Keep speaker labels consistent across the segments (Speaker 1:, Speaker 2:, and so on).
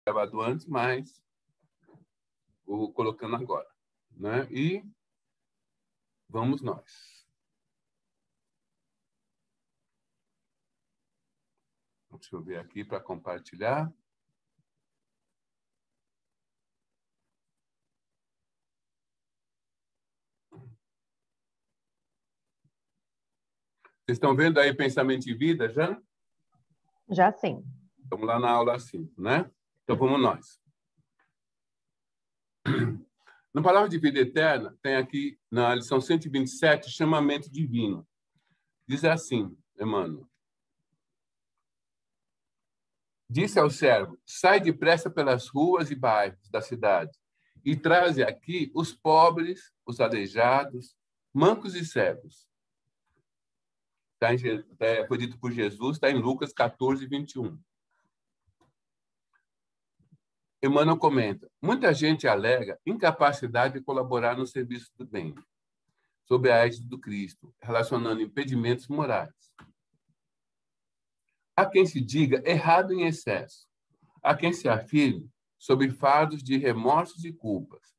Speaker 1: gravado antes, mas vou colocando agora, né? E vamos nós. Deixa eu ver aqui para compartilhar. Vocês estão vendo aí Pensamento e Vida já?
Speaker 2: Já sim.
Speaker 1: Estamos lá na aula 5, né? Então vamos nós. Na Palavra de Vida Eterna, tem aqui na lição 127, chamamento divino. Diz assim, Emmanuel. Disse ao servo, sai depressa pelas ruas e bairros da cidade e traze aqui os pobres, os aleijados, mancos e cegos. Foi dito por Jesus, está em Lucas 14, 21. Emmanuel comenta, muita gente alega incapacidade de colaborar no serviço do bem, sob a égide do Cristo, relacionando impedimentos morais. Há quem se diga errado em excesso, há quem se afirme sob fardos de remorsos e culpas,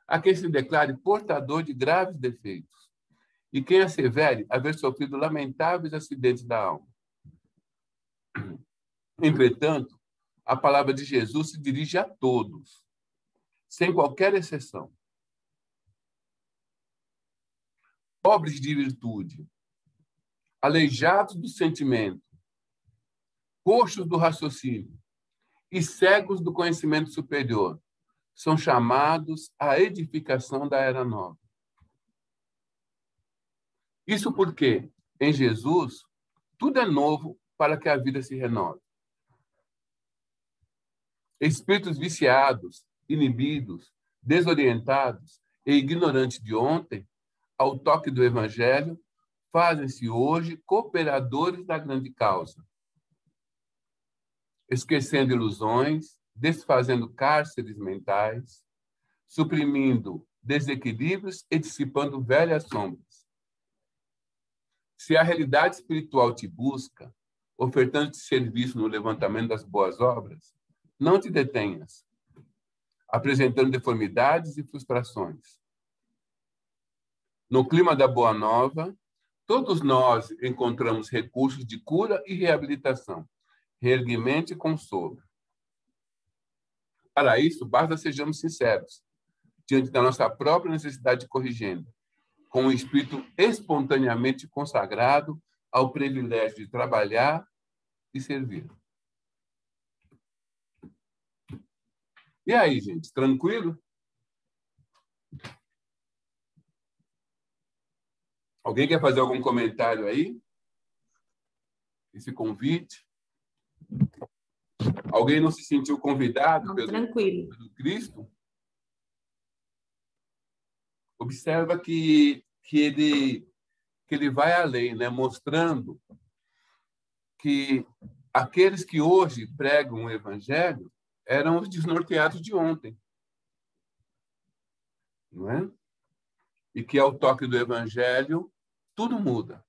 Speaker 1: há quem se declare portador de graves defeitos, e quem assevere haver sofrido lamentáveis acidentes da alma. Entretanto, a palavra de Jesus se dirige a todos, sem qualquer exceção. Pobres de virtude, aleijados do sentimento, coxos do raciocínio e cegos do conhecimento superior são chamados à edificação da Era Nova. Isso porque, em Jesus, tudo é novo para que a vida se renove. Espíritos viciados, inibidos, desorientados e ignorantes de ontem, ao toque do Evangelho, fazem-se hoje cooperadores da grande causa, esquecendo ilusões, desfazendo cárceres mentais, suprimindo desequilíbrios e dissipando velhas sombras. Se a realidade espiritual te busca, ofertando-te serviço no levantamento das boas obras, não te detenhas, apresentando deformidades e frustrações. No clima da Boa Nova, todos nós encontramos recursos de cura e reabilitação, reerguimento e consolo. Para isso, basta sejamos sinceros, diante da nossa própria necessidade de corrigenda, com o espírito espontaneamente consagrado ao privilégio de trabalhar e servir. E aí, gente, tranquilo? Alguém quer fazer algum comentário aí? Esse convite? Alguém não se sentiu convidado pelo Cristo? Observa que ele vai além, né? Mostrando que aqueles que hoje pregam o Evangelho eram os desnorteados de ontem. Não é? E que, ao toque do Evangelho, tudo muda.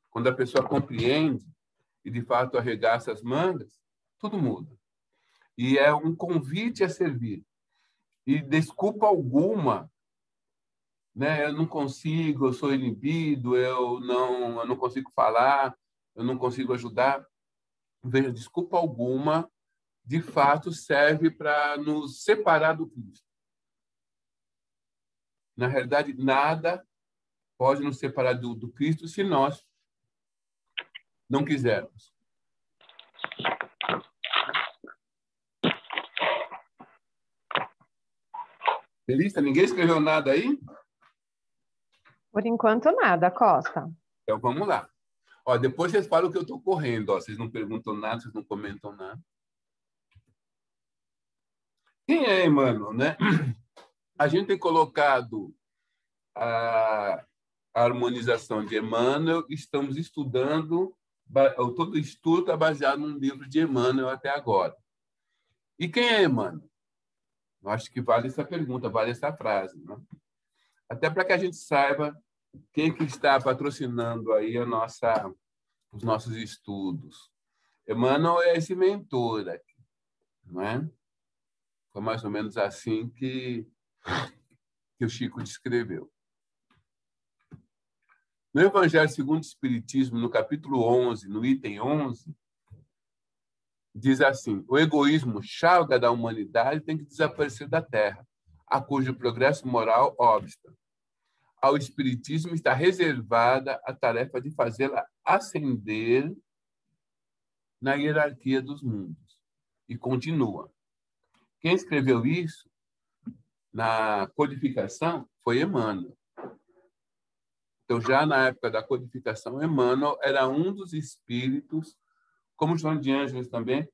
Speaker 1: Quando a pessoa compreende e, de fato, arregaça as mangas, tudo muda. E é um convite a servir. E desculpa alguma, né? Eu não consigo, eu sou inibido, eu não consigo falar, eu não consigo ajudar. Veja, desculpa alguma, de fato, serve para nos separar do Cristo. Na realidade, nada pode nos separar do Cristo se nós não quisermos. Belista, ninguém escreveu nada aí?
Speaker 2: Por enquanto, nada, Costa.
Speaker 1: Então, vamos lá. Ó, depois vocês falam que eu estou correndo. Ó, vocês não perguntam nada, vocês não comentam nada. Quem é Emmanuel, né? A gente tem colocado a harmonização de Emmanuel, estamos estudando, todo estudo está baseado num livro de Emmanuel até agora. E quem é Emmanuel? Eu acho que vale essa pergunta, vale essa frase, né? Até para que a gente saiba quem que está patrocinando aí os nossos estudos. Emmanuel é esse mentor aqui, não é? Foi mais ou menos assim que o Chico descreveu. No Evangelho segundo o Espiritismo, no capítulo 11, no item 11, diz assim: o egoísmo, chaga da humanidade, tem que desaparecer da Terra, a cujo progresso moral obsta. Ao Espiritismo está reservada a tarefa de fazê-la ascender na hierarquia dos mundos. E continua. Quem escreveu isso na codificação foi Emmanuel. Então, já na época da codificação, Emmanuel era um dos espíritos, como João de Ângeles também,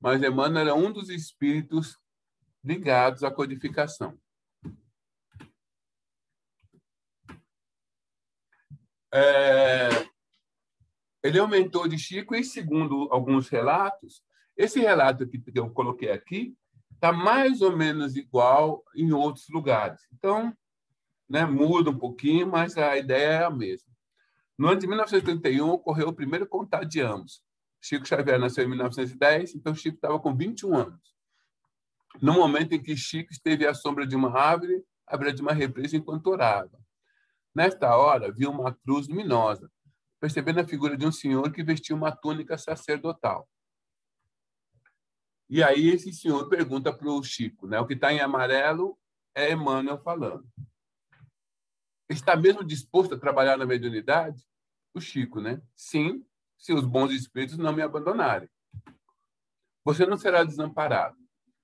Speaker 1: mas Emmanuel era um dos espíritos ligados à codificação. Ele aumentou de Chico e, segundo alguns relatos, esse relato que eu coloquei aqui está mais ou menos igual em outros lugares. Então, né, muda um pouquinho, mas a ideia é a mesma. No ano de 1931, ocorreu o primeiro contato de ambos. Chico Xavier nasceu em 1910, então Chico estava com 21 anos. No momento em que Chico esteve à sombra de uma árvore, à beira de uma represa, enquanto orava. Nesta hora, viu uma cruz luminosa, percebendo a figura de um senhor que vestia uma túnica sacerdotal. E aí esse senhor pergunta para o Chico, né? O que está em amarelo é Emmanuel falando. Está mesmo disposto a trabalhar na mediunidade? O Chico, né? Sim, se os bons espíritos não me abandonarem. Você não será desamparado,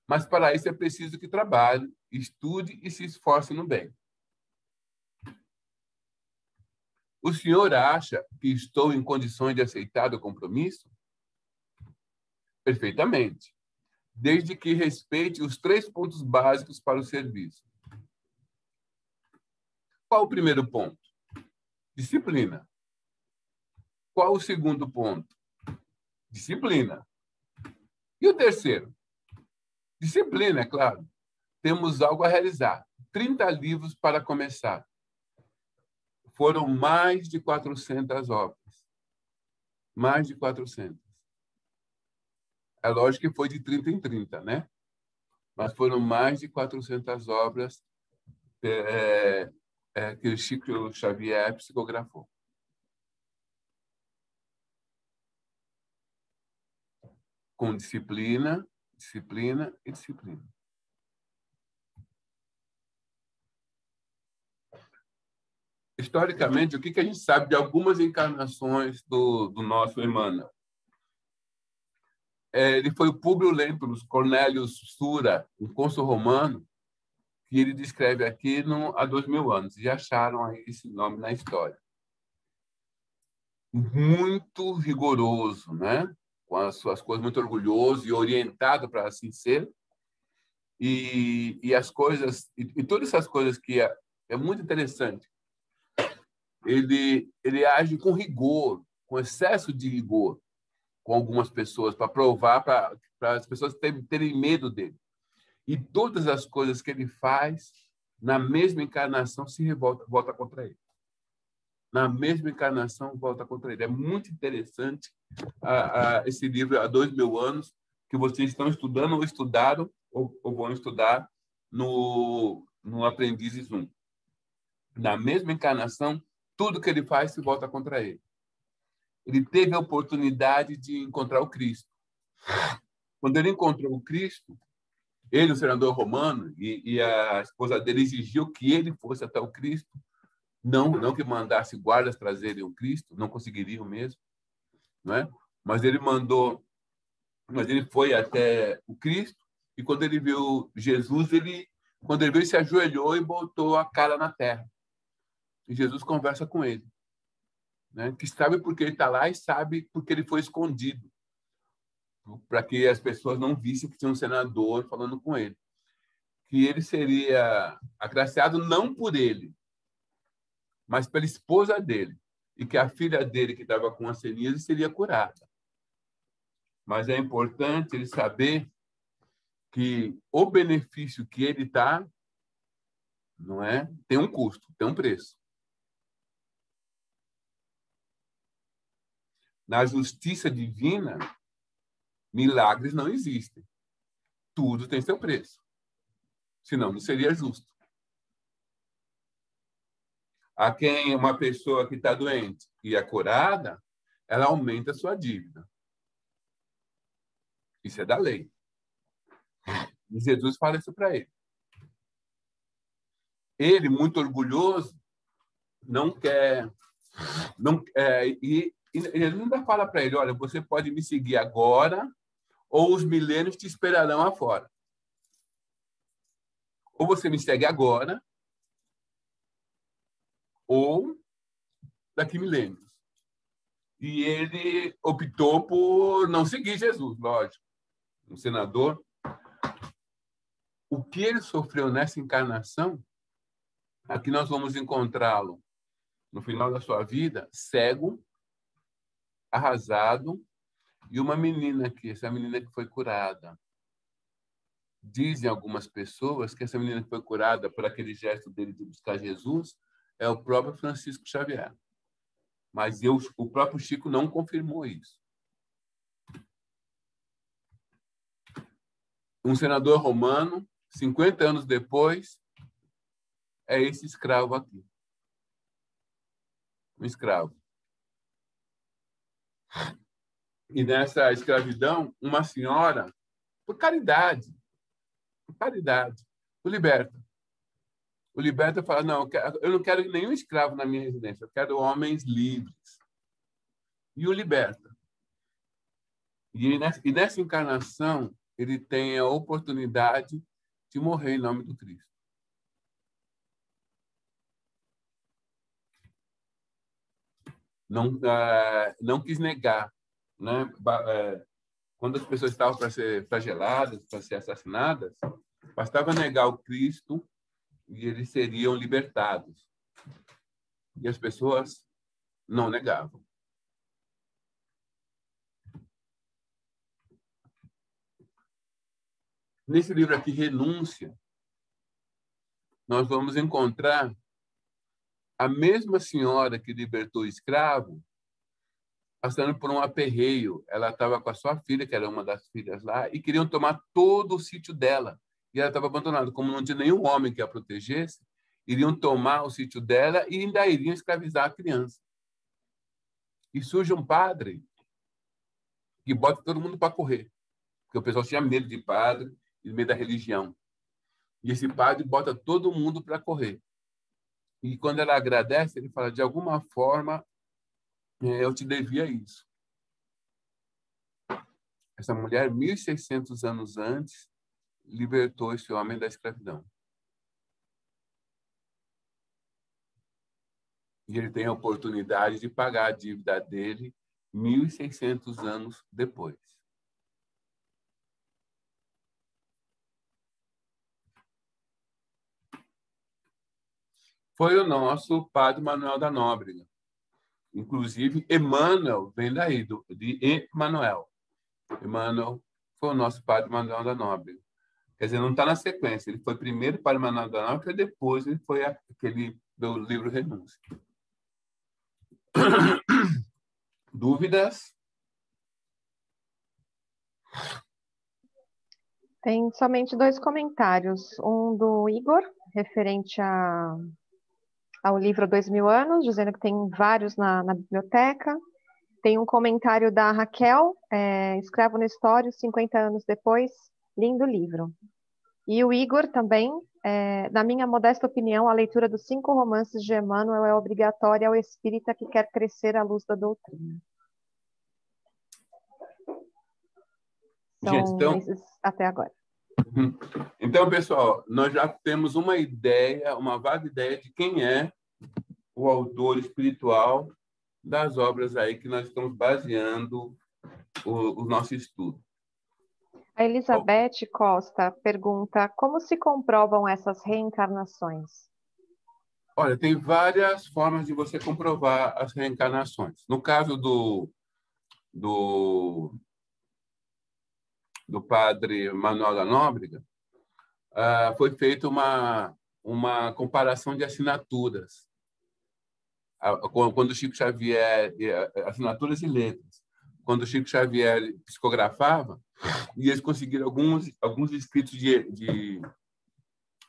Speaker 1: mas para isso é preciso que trabalhe, estude e se esforce no bem. O senhor acha que estou em condições de aceitar o compromisso? Perfeitamente, desde que respeite os 3 pontos básicos para o serviço. Qual o primeiro ponto? Disciplina. Qual o segundo ponto? Disciplina. E o terceiro? Disciplina, é claro. Temos algo a realizar. 30 livros para começar. Foram mais de 400 obras. Mais de 400. É lógico que foi de 30 em 30, né? Mas foram mais de 400 obras que o Chico Xavier psicografou. Com disciplina, disciplina e disciplina. Historicamente, o que a gente sabe de algumas encarnações do nosso Emmanuel? Ele foi o Públio Lentulus Cornelius Sura, um cônsul romano, que ele descreve aqui há 2000 anos, e acharam aí esse nome na história. Muito rigoroso, né? Com as suas coisas, muito orgulhoso e orientado para assim ser. E as coisas, e todas essas coisas que é muito interessante. Ele age com rigor, com excesso de rigor, com algumas pessoas, para provar, para as pessoas terem medo dele. E todas as coisas que ele faz, na mesma encarnação, volta contra ele. Na mesma encarnação, volta contra ele. É muito interessante esse livro, há 2000 anos, que vocês estão estudando ou estudaram, ou vão estudar no Aprendizes 1. Na mesma encarnação, tudo que ele faz se volta contra ele. Ele teve a oportunidade de encontrar o Cristo. Quando ele encontrou o Cristo, ele, o senador romano, e a esposa dele exigiu que ele fosse até o Cristo, não que mandasse guardas trazerem o Cristo, não conseguiriam mesmo, não é? Mas ele foi até o Cristo, e quando ele viu Jesus, quando ele viu, ele se ajoelhou e botou a cara na terra. E Jesus conversa com ele, né? Que sabe por que ele está lá e sabe por que ele foi escondido, para que as pessoas não vissem que tinha um senador falando com ele. Que ele seria agraciado não por ele, mas pela esposa dele, e que a filha dele, que estava com hanseníase, seria curada. Mas é importante ele saber que o benefício que ele está, não é, tem um custo, tem um preço. Na justiça divina, milagres não existem. Tudo tem seu preço. Senão não seria justo. A quem uma pessoa que está doente e é curada, ela aumenta a sua dívida. Isso é da lei. E Jesus fala isso para ele. Ele, muito orgulhoso, não quer... e ele ainda fala para ele, olha, você pode me seguir agora ou os milênios te esperarão afora. Ou você me segue agora ou daqui milênios. E ele optou por não seguir Jesus, lógico. Um senador. O que ele sofreu nessa encarnação, aqui nós vamos encontrá-lo no final da sua vida, cego, arrasado, e uma menina aqui, essa menina que foi curada. Dizem algumas pessoas que essa menina que foi curada por aquele gesto dele de buscar Jesus é o próprio Francisco Xavier. Mas o próprio Chico não confirmou isso. Um senador romano, 50 anos depois, é esse escravo aqui. Um escravo. E nessa escravidão, uma senhora, por caridade, o liberta. O liberta fala, não, eu não quero nenhum escravo na minha residência, eu quero homens livres. E o liberta. E nessa encarnação, ele tem a oportunidade de morrer em nome do Cristo. Não quis negar, né? Quando as pessoas estavam para ser flageladas, para ser assassinadas, bastava negar o Cristo e eles seriam libertados. E as pessoas não negavam. Nesse livro aqui, Renúncia, nós vamos encontrar a mesma senhora que libertou o escravo passando por um aperreio. Ela estava com a sua filha, que era uma das filhas lá, e queriam tomar todo o sítio dela. E ela estava abandonada. Como não tinha nenhum homem que a protegesse, iriam tomar o sítio dela e ainda iriam escravizar a criança. E surge um padre que bota todo mundo para correr. Porque o pessoal tinha medo de padre e medo da religião. E esse padre bota todo mundo para correr. E quando ela agradece, ele fala, de alguma forma, eu te devia isso. Essa mulher, 1.600 anos antes, libertou esse homem da escravidão. E ele tem a oportunidade de pagar a dívida dele 1.600 anos depois. Foi o nosso padre Manuel da Nóbrega. Inclusive, Emmanuel vem daí, de Emmanuel. Emmanuel foi o nosso padre Manuel da Nóbrega. Quer dizer, não está na sequência. Ele foi primeiro padre Manuel da Nóbrega, e depois ele foi aquele do livro Renúncia. Dúvidas?
Speaker 2: Tem somente 2 comentários. Um do Igor, referente ao livro 2000 anos, dizendo que tem vários na biblioteca. Tem um comentário da Raquel, Escravo Nestório, 50 anos depois, lindo livro. E o Igor também, na minha modesta opinião, a leitura dos 5 romances de Emmanuel é obrigatória ao espírita que quer crescer à luz da doutrina.
Speaker 1: Gente, então,
Speaker 2: esses até agora.
Speaker 1: Então, pessoal, nós já temos uma ideia, uma vaga ideia de quem é o autor espiritual das obras aí que nós estamos baseando o nosso estudo.
Speaker 2: A Elizabeth Costa pergunta, como se comprovam essas reencarnações?
Speaker 1: Olha, tem várias formas de você comprovar as reencarnações. No caso do padre Manuel da Nóbrega, foi feita uma comparação de assinaturas. Quando o Chico Xavier, assinaturas e letras, quando o Chico Xavier psicografava, e eles conseguiram alguns escritos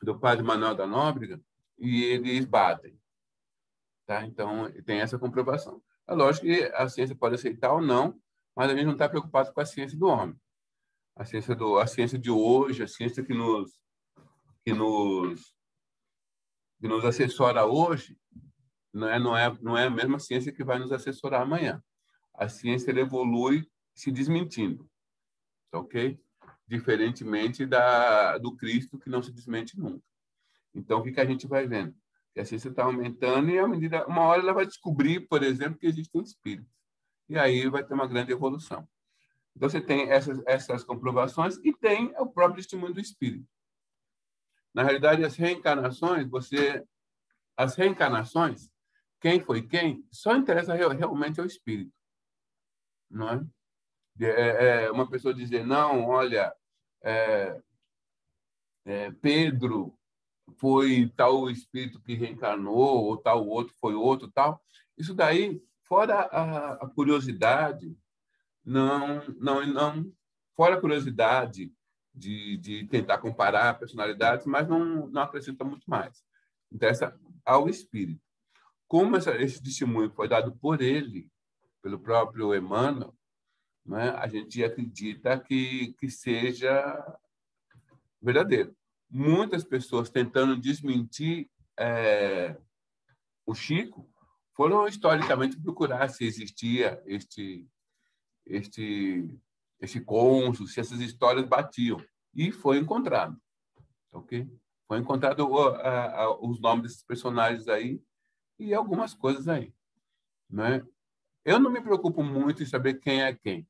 Speaker 1: do padre Manuel da Nóbrega, e eles batem. Tá? Então, tem essa comprovação. É lógico que a ciência pode aceitar ou não, mas a gente não está preocupado com a ciência do homem. A ciência de hoje, a ciência que nos, que nos assessora hoje, não é a mesma ciência que vai nos assessorar amanhã. A ciência evolui se desmentindo, tá ok? Diferentemente do Cristo, que não se desmente nunca. Então, o que a gente vai vendo? Que a ciência está aumentando e, uma hora, ela vai descobrir, por exemplo, que existem espíritos. E aí vai ter uma grande evolução. Então, você tem essas comprovações e tem o próprio testemunho do espírito. Na realidade, as reencarnações, quem foi quem, só interessa realmente ao espírito. Não é? Uma pessoa dizer, não, olha, Pedro foi tal espírito que reencarnou, ou tal outro foi outro, tal. Isso daí, fora a curiosidade, fora a curiosidade de tentar comparar personalidades, mas não acrescenta muito mais. Interessa ao espírito. Como esse testemunho foi dado por ele, pelo próprio Emmanuel, né, a gente acredita que seja verdadeiro. Muitas pessoas tentando desmentir o Chico foram historicamente procurar se existia este cônsul, se essas histórias batiam. E foi encontrado. Ok? Foi encontrado os nomes desses personagens aí e algumas coisas aí. Né? Eu não me preocupo muito em saber quem é quem.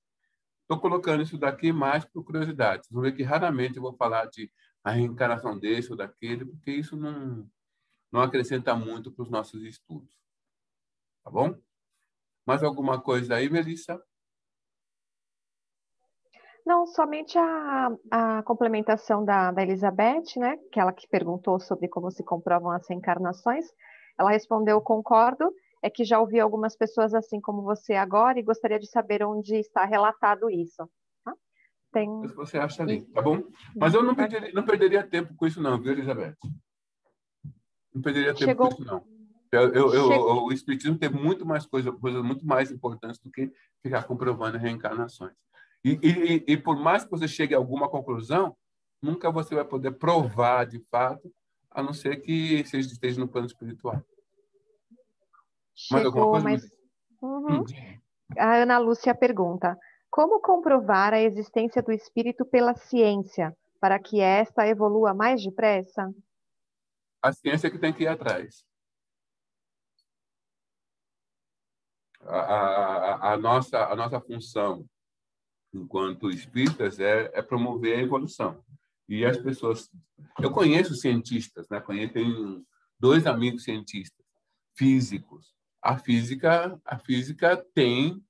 Speaker 1: Estou colocando isso daqui mais por curiosidade. Vocês vão ver que raramente eu vou falar de a reencarnação desse ou daquele, porque isso não acrescenta muito para os nossos estudos. Tá bom? Mais alguma coisa aí, Melissa?
Speaker 2: Não, somente a complementação da Elizabeth, né? Que ela que perguntou sobre como se comprovam as reencarnações. Ela respondeu, concordo, é que já ouvi algumas pessoas assim como você agora e gostaria de saber onde está relatado isso. Tá? Tem...
Speaker 1: Se você acha ali, tá bom? Mas eu não perderia tempo com isso não, viu, Elizabeth? Não perderia tempo com isso não. O Espiritismo tem muito mais coisas muito mais importantes do que ficar comprovando reencarnações. E por mais que você chegue a alguma conclusão, nunca você vai poder provar de fato, a não ser que você esteja no plano espiritual. Mais alguma coisa?
Speaker 2: Mas... A Ana Lúcia pergunta: como comprovar a existência do espírito pela ciência, para que esta evolua mais depressa?
Speaker 1: A ciência que tem que ir atrás. A nossa função enquanto espíritas é promover a evolução. E as pessoas... Eu conheço cientistas, né? Tenho 2 amigos cientistas, físicos. A física tem...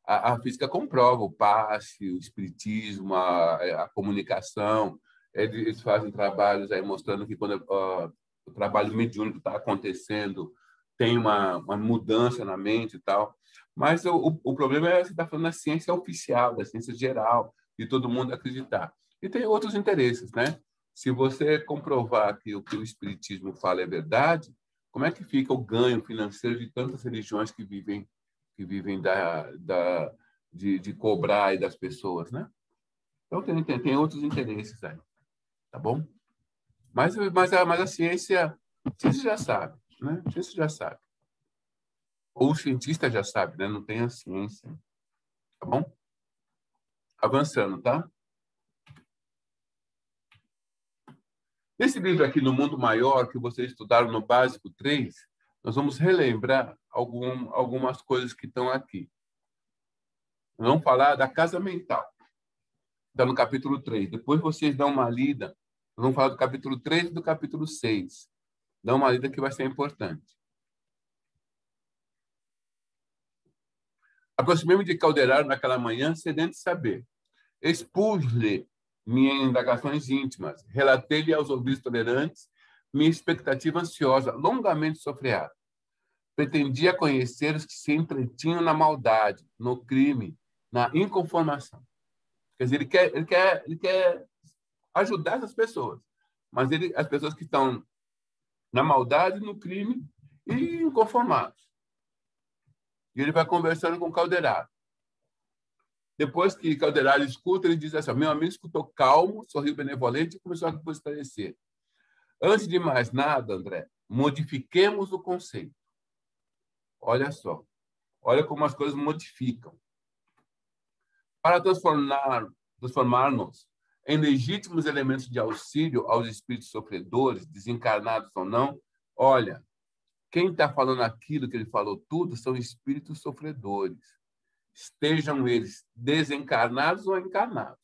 Speaker 1: A física comprova o passe, o espiritismo, a comunicação. Eles fazem trabalhos aí mostrando que quando o trabalho mediúnico está acontecendo, tem uma mudança na mente e tal. Mas o problema é você estar falando da ciência oficial, da ciência geral, de todo mundo acreditar. E tem outros interesses, né? Se você comprovar que o que o espiritismo fala é verdade, como é que fica o ganho financeiro de tantas religiões que vivem de cobrar aí das pessoas, né? Então tem outros interesses aí, tá bom? Mas a ciência já sabe, né? A ciência já sabe. Ou o cientista já sabe, né? Não tem a ciência. Tá bom? Avançando, tá? Nesse livro aqui, No Mundo Maior, que vocês estudaram no Básico 3, nós vamos relembrar algumas coisas que estão aqui. Nós vamos falar da casa mental. Está no capítulo 3. Depois vocês dão uma lida. Nós vamos falar do capítulo 3 e do capítulo 6. Dá uma lida que vai ser importante. Aproximei-me de Calderaro naquela manhã, sedento de saber. Expus-lhe minhas indagações íntimas. Relatei-lhe aos ouvidos tolerantes minha expectativa ansiosa, longamente sofreada. Pretendia conhecer os que se entretinham na maldade, no crime, na inconformação. Quer dizer, ele quer ajudar essas pessoas, mas as pessoas que estão na maldade, no crime e inconformados. E ele vai conversando com Calderaro. Depois que Calderaro escuta, ele diz assim: meu amigo escutou calmo, sorriu benevolente e começou a esclarecer. Antes de mais nada, André, modifiquemos o conceito. Olha só. Olha como as coisas modificam. Para transformar-nos em legítimos elementos de auxílio aos espíritos sofredores, desencarnados ou não, olha, quem está falando aquilo que ele falou tudo são espíritos sofredores. Estejam eles desencarnados ou encarnados.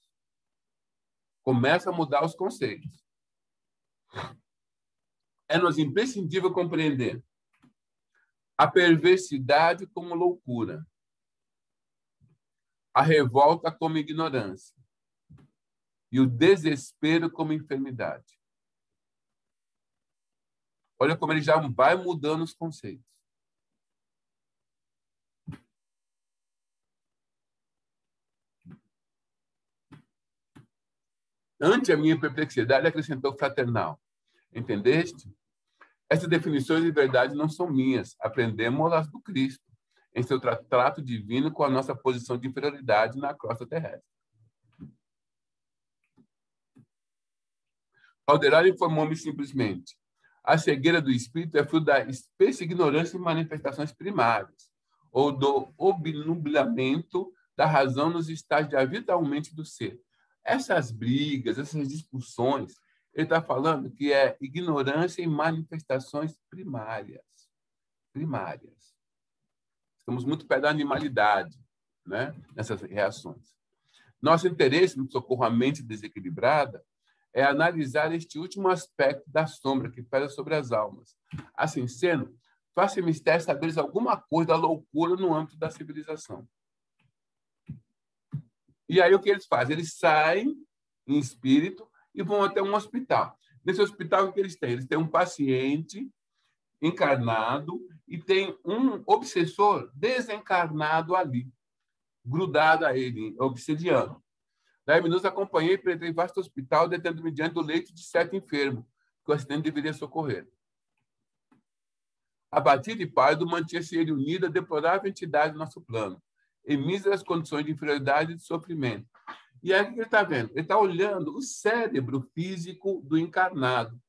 Speaker 1: Começa a mudar os conceitos. É-nos imprescindível compreender a perversidade como loucura, a revolta como ignorância e o desespero como enfermidade. Olha como ele já vai mudando os conceitos. Ante a minha perplexidade, acrescentou fraternal. Entendeste? Essas definições de verdade não são minhas. Aprendemos-las do Cristo, em seu trato divino com a nossa posição de inferioridade na crosta terrestre. Calderaro informou-me simplesmente: a cegueira do espírito é fruto da espécie ignorância em manifestações primárias, ou do obnubilamento da razão nos estágios da vitalmente do ser. Essas brigas, essas discussões, ele está falando que é ignorância em manifestações primárias. Primárias. Estamos muito perto da animalidade, né? Nessas reações. Nosso interesse no socorro à mente desequilibrada é analisar este último aspecto da sombra que pesa sobre as almas. Assim sendo, faça mistério saberes alguma coisa da loucura no âmbito da civilização. E aí o que eles fazem? Eles saem em espírito e vão até um hospital. Nesse hospital, o que eles têm? Eles têm um paciente encarnado e tem um obsessor desencarnado ali, grudado a ele, obsediando. Daí eu nos acompanhei para entrar em vasto hospital, detendo-me diante do leito de certo enfermo, que o acidente deveria socorrer. Abatido e pálido, mantinha-se ele unido à deplorável entidade do nosso plano, em míseras condições de inferioridade e de sofrimento. E aí o que ele está vendo? Ele está olhando o cérebro físico do encarnado.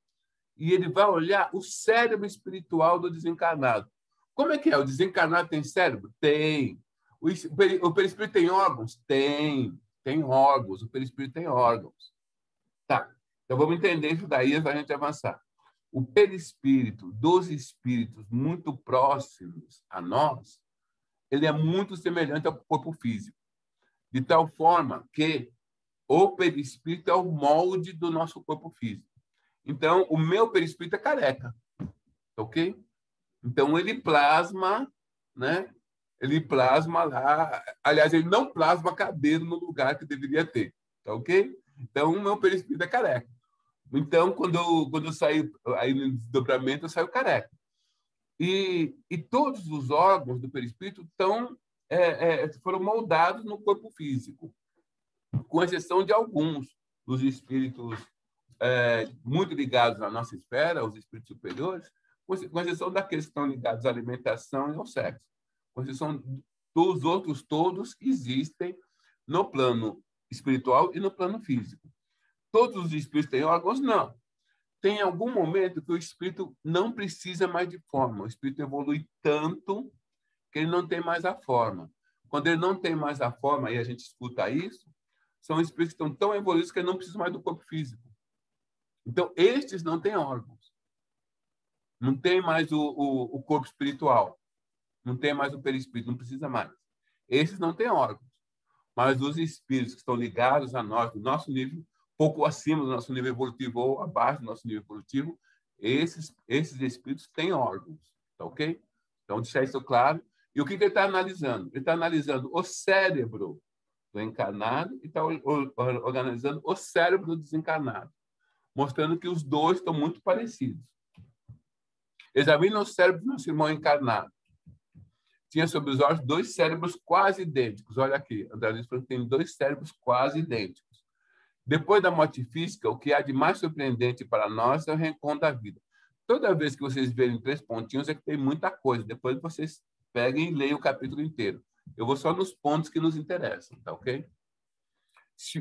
Speaker 1: E ele vai olhar o cérebro espiritual do desencarnado. Como é que é? O desencarnado tem cérebro? Tem. O perispírito tem órgãos? Tem. Tem órgãos. O perispírito tem órgãos. Tá. Então vamos entender isso daí para a gente avançar. O perispírito dos espíritos muito próximos a nós, ele é muito semelhante ao corpo físico. De tal forma que o perispírito é o molde do nosso corpo físico. Então, o meu perispírito é careca. Ok? Então, ele plasma, né? Ele plasma lá. Aliás, ele não plasma cabelo no lugar que deveria ter. Tá ok? Então, o meu perispírito é careca. Então, quando eu saí aí no desdobramento, eu saio careca. E todos os órgãos do perispírito foram moldados no corpo físico, com exceção de alguns dos espíritos muito ligados à nossa esfera, os espíritos superiores, com exceção daqueles que estão ligados à alimentação e ao sexo. Com exceção dos outros, todos existem no plano espiritual e no plano físico. Todos os espíritos têm órgãos? Não. Tem algum momento que o espírito não precisa mais de forma. O espírito evolui tanto que ele não tem mais a forma. Quando ele não tem mais a forma, e a gente escuta isso, são espíritos que estão tão evoluídos que ele não precisa mais do corpo físico. Então, estes não têm órgãos. Não tem mais o corpo espiritual. Não tem mais o perispírito, não precisa mais. Esses não têm órgãos. Mas os espíritos que estão ligados a nós, do nosso nível, pouco acima do nosso nível evolutivo ou abaixo do nosso nível evolutivo, esses espíritos têm órgãos. Tá ok? Então, deixar isso claro. E o que ele está analisando? Ele está analisando o cérebro do encarnado e está organizando o cérebro do desencarnado, mostrando que os dois estão muito parecidos. Examina o cérebro do nosso irmão encarnado. Tinha sob os olhos 2 cérebros quase idênticos. Olha aqui, André Luiz falou que tem 2 cérebros quase idênticos. Depois da morte física, o que há de mais surpreendente para nós é o reencontro da vida. Toda vez que vocês verem 3 pontinhos, é que tem muita coisa. Depois vocês peguem e leiam o capítulo inteiro. Eu vou só nos pontos que nos interessam, tá ok?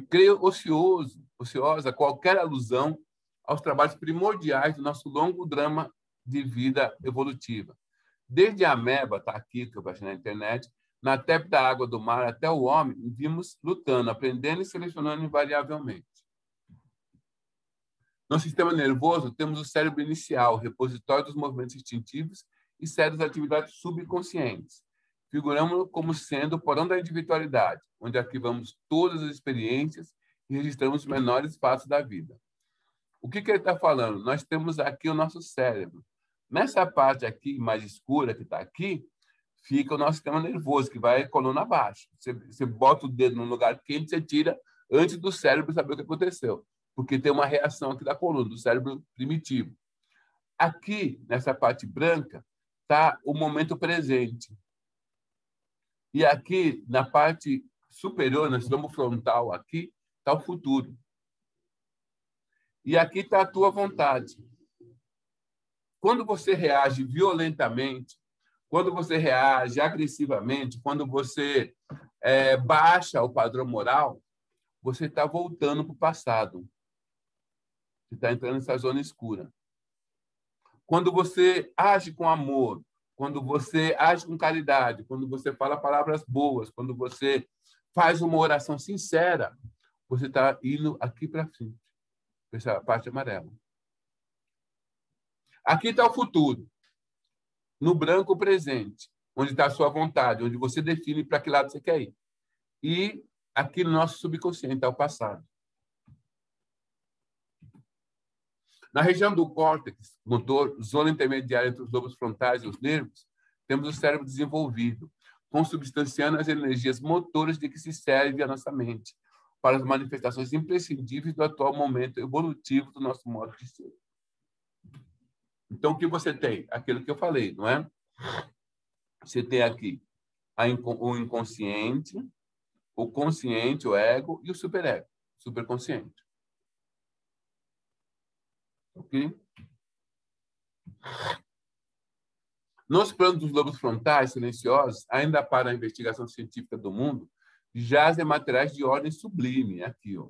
Speaker 1: Creio ociosa qualquer alusão aos trabalhos primordiais do nosso longo drama de vida evolutiva. Desde a ameba, está aqui, que eu baixei na internet, na tépida água do mar até o homem, vimos lutando, aprendendo e selecionando invariavelmente. No sistema nervoso, temos o cérebro inicial, repositório dos movimentos instintivos e sérias atividades subconscientes. Figuramos-lo como sendo o porão da individualidade, onde arquivamos todas as experiências e registramos os menores fatos da vida. O que ele está falando? Nós temos aqui o nosso cérebro. Nessa parte aqui, mais escura, que está aqui, fica o nosso sistema nervoso, que vai coluna abaixo. Você bota o dedo num lugar quente, você tira antes do cérebro saber o que aconteceu, porque tem uma reação aqui da coluna, do cérebro primitivo. Aqui, nessa parte branca, está o momento presente. E aqui, na parte superior, no sistema frontal, aqui, está o futuro. E aqui está a tua vontade. Quando você reage violentamente, quando você reage agressivamente, quando você baixa o padrão moral, você está voltando para o passado. Você está entrando nessa zona escura. Quando você age com amor, quando você age com caridade, quando você fala palavras boas, quando você faz uma oração sincera, você está indo aqui para frente, essa parte amarela. Aqui está o futuro, no branco presente, onde está a sua vontade, onde você define para que lado você quer ir. E aqui no nosso subconsciente está o passado. Na região do córtex motor, zona intermediária entre os lobos frontais e os nervos, temos o cérebro desenvolvido, consubstanciando as energias motoras de que se serve a nossa mente, para as manifestações imprescindíveis do atual momento evolutivo do nosso modo de ser. Então, o que você tem? Aquilo que eu falei, não é? Você tem aqui o inconsciente, o consciente, o ego e o superego, superconsciente. Ok? Nos planos dos lobos frontais silenciosos, ainda para a investigação científica do mundo, jazem materiais de ordem sublime, aqui, ó,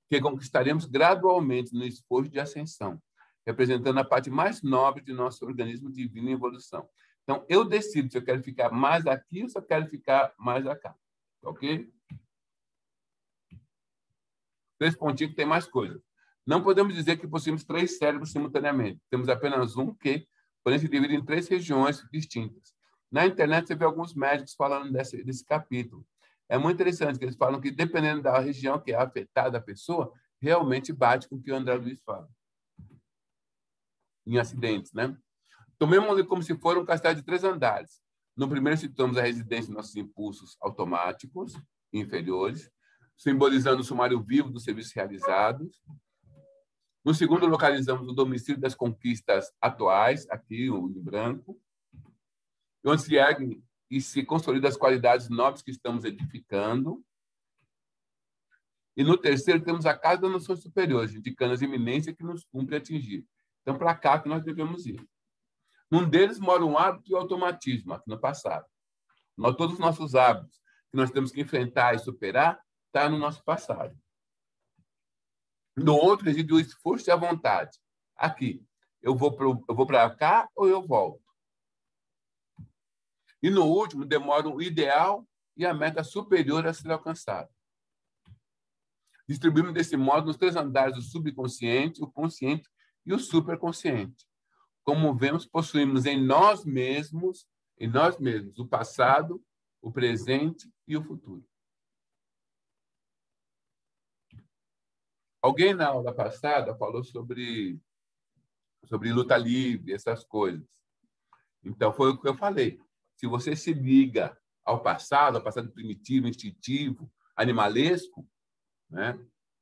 Speaker 1: que conquistaremos gradualmente no esforço de ascensão, representando a parte mais nobre de nosso organismo divino em evolução. Então, eu decido se eu quero ficar mais aqui ou se eu quero ficar mais acá. Ok? 3 pontinhos que tem mais coisa. Não podemos dizer que possuímos 3 cérebros simultaneamente. Temos apenas um que, porém, se divide em 3 regiões distintas. Na internet, você vê alguns médicos falando desse capítulo. É muito interessante que eles falam que, dependendo da região que é afetada a pessoa, realmente bate com o que o André Luiz fala. Em acidentes, né? Tomemos como se for um castelo de 3 andares. No primeiro, situamos a residência de nossos impulsos automáticos inferiores, simbolizando o sumário vivo dos serviços realizados. No segundo, localizamos o domicílio das conquistas atuais, aqui, o em branco, onde se erguem e se consolidam as qualidades nobres que estamos edificando. E no terceiro, temos a casa das noções superiores, indicando as iminências que nos cumpre atingir. Então, para cá que nós devemos ir. Num deles mora um hábito e o automatismo, aqui no passado. Todos os nossos hábitos que nós temos que enfrentar e superar estão no nosso passado. No outro reside o esforço e a vontade. Aqui, eu vou para cá ou eu volto? E no último, demora o ideal e a meta superior a ser alcançada. Distribuímos desse modo nos 3 andares do subconsciente, o consciente e o superconsciente. Como vemos, possuímos em nós mesmos, o passado, o presente e o futuro. Alguém na aula passada falou sobre luta livre, essas coisas. Então, foi o que eu falei. Se você se liga ao passado primitivo, instintivo, animalesco, né,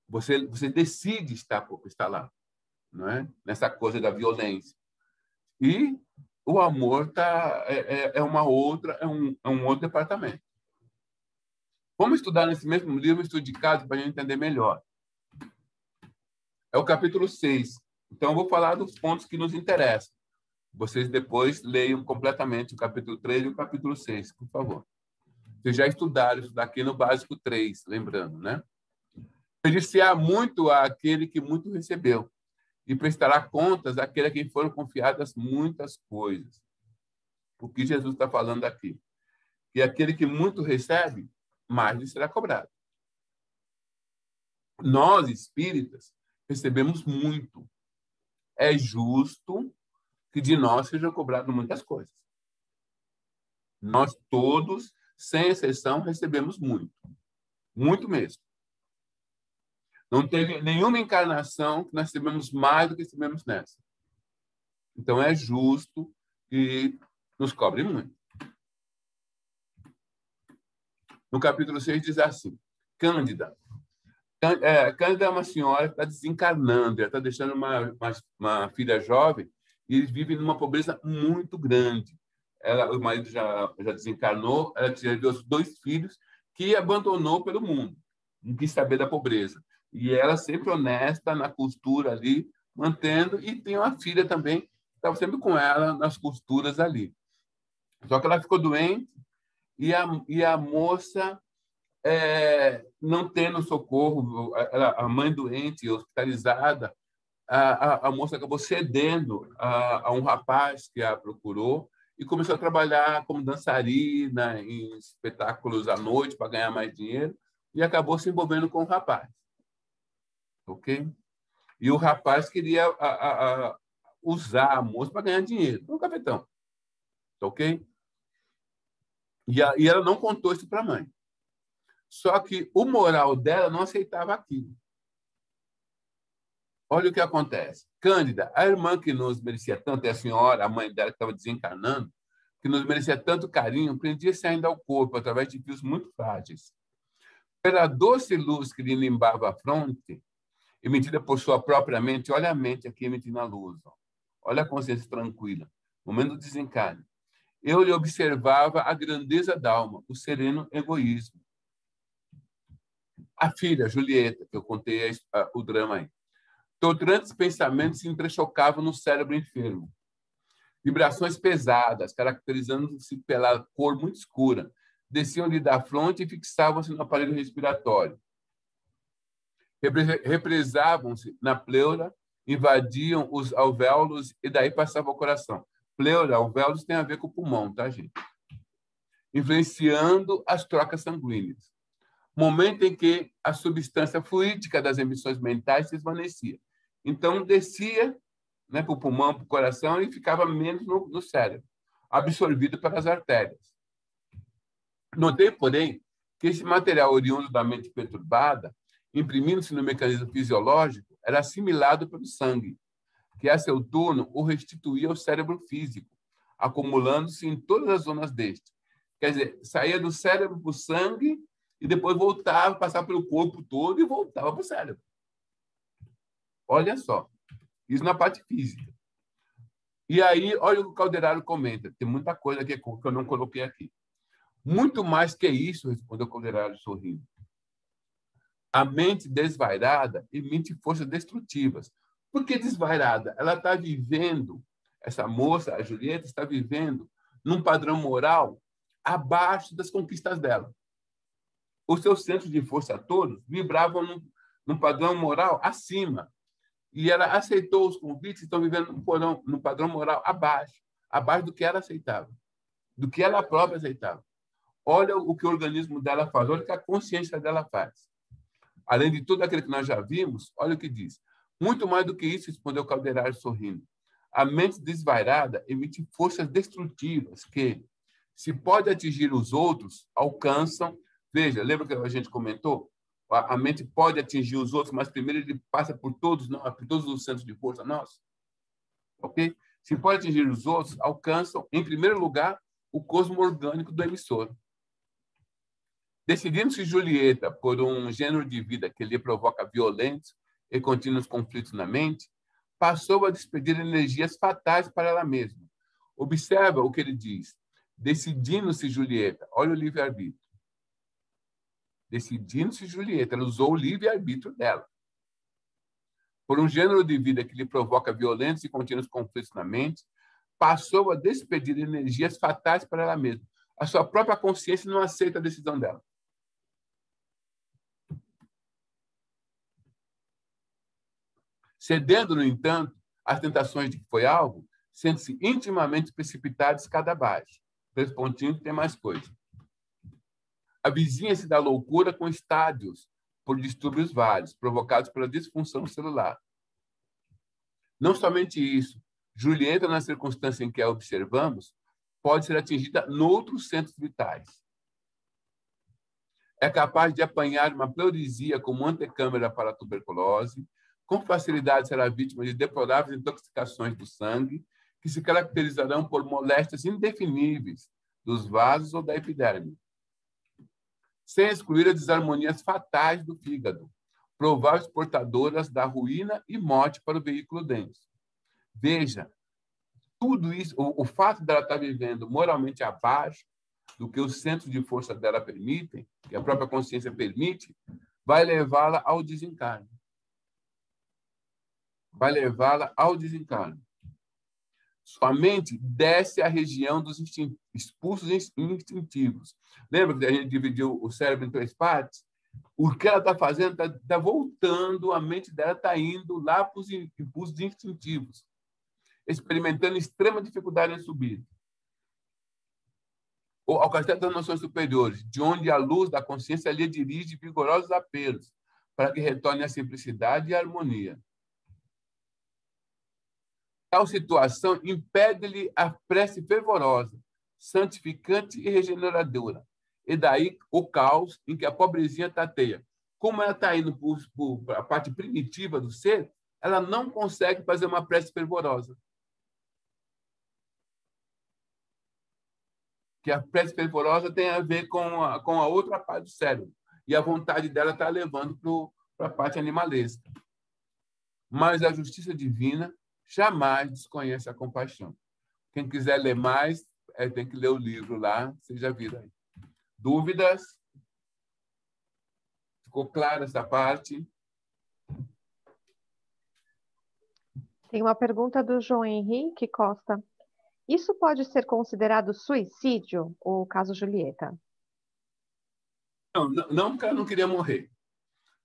Speaker 1: você decide estar lá, não é? Nessa coisa da violência. E o amor é um outro departamento. Vamos estudar nesse mesmo livro, estudo de caso, para a gente entender melhor. É o capítulo 6. Então, eu vou falar dos pontos que nos interessam. Vocês depois leiam completamente o capítulo 3 e o capítulo 6, por favor. Vocês já estudaram isso daqui no básico 3, lembrando, né? Periciar muito àquele que muito recebeu e prestará contas àquele a quem foram confiadas muitas coisas. O que Jesus está falando aqui? Que aquele que muito recebe, mais lhe será cobrado. Nós, espíritas, recebemos muito. É justo que de nós sejam cobradas muitas coisas. Nós todos, sem exceção, recebemos muito. Muito mesmo. Não teve nenhuma encarnação que nós recebemos mais do que recebemos nessa. Então, é justo que nos cobre muito. No capítulo 6 diz assim, Cândida. Cândida é uma senhora que está desencarnando, ela está deixando uma filha jovem e eles vivem numa pobreza muito grande. O marido já desencarnou, ela teve os 2 filhos que abandonou pelo mundo, não quis saber da pobreza. E ela sempre honesta na costura ali, mantendo, e tem uma filha também, que estava sempre com ela nas costuras ali. Só que ela ficou doente e a moça, não tendo socorro, a mãe doente, hospitalizada, a moça acabou cedendo a um rapaz que a procurou e começou a trabalhar como dançarina em espetáculos à noite para ganhar mais dinheiro e acabou se envolvendo com o rapaz. Ok? E o rapaz queria usar a moça para ganhar dinheiro. Um capitão. Ok? E ela não contou isso para a mãe. Só que o moral dela não aceitava aquilo. Olha o que acontece. Cândida, a irmã que nos merecia tanto, é a senhora, a mãe dela que estava desencarnando, que nos merecia tanto carinho, prendia-se ainda ao corpo através de fios muito frágeis. Pela doce luz que lhe limbava a fronte, emitida por sua própria mente, olha a mente aqui emitindo a luz. Olha a consciência tranquila. Momento do desencarne. Eu lhe observava a grandeza da alma, o sereno egoísmo. A filha, Julieta, que eu contei o drama aí. Torturantes pensamentos se entrechocavam no cérebro enfermo. Vibrações pesadas, caracterizando-se pela cor muito escura, desciam-lhe da fronte e fixavam-se no aparelho respiratório. Represavam-se na pleura, invadiam os alvéolos e daí passavam ao coração. Pleura, alvéolos tem a ver com o pulmão, tá, gente? Influenciando as trocas sanguíneas. Momento em que a substância fluídica das emissões mentais se esvaecia. Então, descia, né, para o pulmão, para o coração, e ficava menos no cérebro, absorvido pelas artérias. Notei, porém, que esse material oriundo da mente perturbada, imprimindo-se no mecanismo fisiológico, era assimilado pelo sangue, que, a seu turno, o restituía ao cérebro físico, acumulando-se em todas as zonas deste. Quer dizer, saía do cérebro para o sangue e depois voltava, passava pelo corpo todo e voltava para o cérebro. Olha só, isso na parte física. E aí, olha o que o Calderaro comenta. Tem muita coisa aqui que eu não coloquei aqui. Muito mais que isso, respondeu o Calderaro sorrindo. A mente desvairada emite forças destrutivas. Por que desvairada? Ela está vivendo, essa moça, a Julieta, está vivendo num padrão moral abaixo das conquistas dela. Os seus centros de força todos vibravam num padrão moral acima. E ela aceitou os convites e estão vivendo num padrão moral abaixo do que ela aceitava, do que ela própria aceitava. Olha o que o organismo dela faz, olha o que a consciência dela faz. Além de tudo aquilo que nós já vimos, olha o que diz. Muito mais do que isso, respondeu Calderaro sorrindo. A mente desvairada emite forças destrutivas que, se pode atingir os outros, alcançam. Veja, lembra que a gente comentou? A mente pode atingir os outros, mas primeiro ele passa por todos os centros de força nossos. Ok? Se pode atingir os outros, alcançam, em primeiro lugar, o cosmo orgânico do emissor. Decidindo-se Julieta por um gênero de vida que lhe provoca violentos e contínuos conflitos na mente, passou a despedir energias fatais para ela mesma. Observa o que ele diz. Decidindo-se Julieta, olha o livre-arbítrio. decidindo-se Julieta. Ela usou o livre-arbítrio dela. Por um gênero de vida que lhe provoca violentos e contínuos conflitos na mente, passou a despedir energias fatais para ela mesma. A sua própria consciência não aceita a decisão dela. Cedendo, no entanto, às tentações de que foi alvo, sente-se intimamente precipitada de escada abaixo. 3 pontinhos, tem mais coisa. Avizinha-se da loucura com estádios por distúrbios vários, provocados pela disfunção celular. Não somente isso, Julieta, na circunstância em que a observamos, pode ser atingida noutros centros vitais. É capaz de apanhar uma pleuresia como antecâmara para a tuberculose, com facilidade será vítima de deploráveis intoxicações do sangue, que se caracterizarão por moléstias indefiníveis dos vasos ou da epiderme. Sem excluir as desarmonias fatais do fígado, prováveis portadoras da ruína e morte para o veículo denso. Veja, tudo isso, o fato dela estar vivendo moralmente abaixo do que os centros de força dela permitem, que a própria consciência permite, vai levá-la ao desencarne. Vai levá-la ao desencarne. Sua mente desce à região dos expulsos instintivos. Lembra que a gente dividiu o cérebro em 3 partes? O que ela está fazendo está voltando, a mente dela está indo lá para os impulsos instintivos, experimentando extrema dificuldade em subir. Ou ao castelo das noções superiores, de onde a luz da consciência lhe dirige vigorosos apelos para que retorne à simplicidade e à harmonia. Tal situação impede-lhe a prece fervorosa, santificante e regeneradora. E daí o caos em que a pobrezinha tateia. Como ela está indo para a parte primitiva do ser, ela não consegue fazer uma prece fervorosa. Que a prece fervorosa tem a ver com a outra parte do cérebro. E a vontade dela está levando para a parte animalesca. Mas a justiça divina jamais desconhece a compaixão. Quem quiser ler mais, tem que ler o livro lá, vocês já viram aí. Dúvidas? Ficou clara essa parte?
Speaker 2: Tem uma pergunta do João Henrique Costa. Isso pode ser considerado suicídio, o caso Julieta?
Speaker 1: Não, porque ela não queria morrer.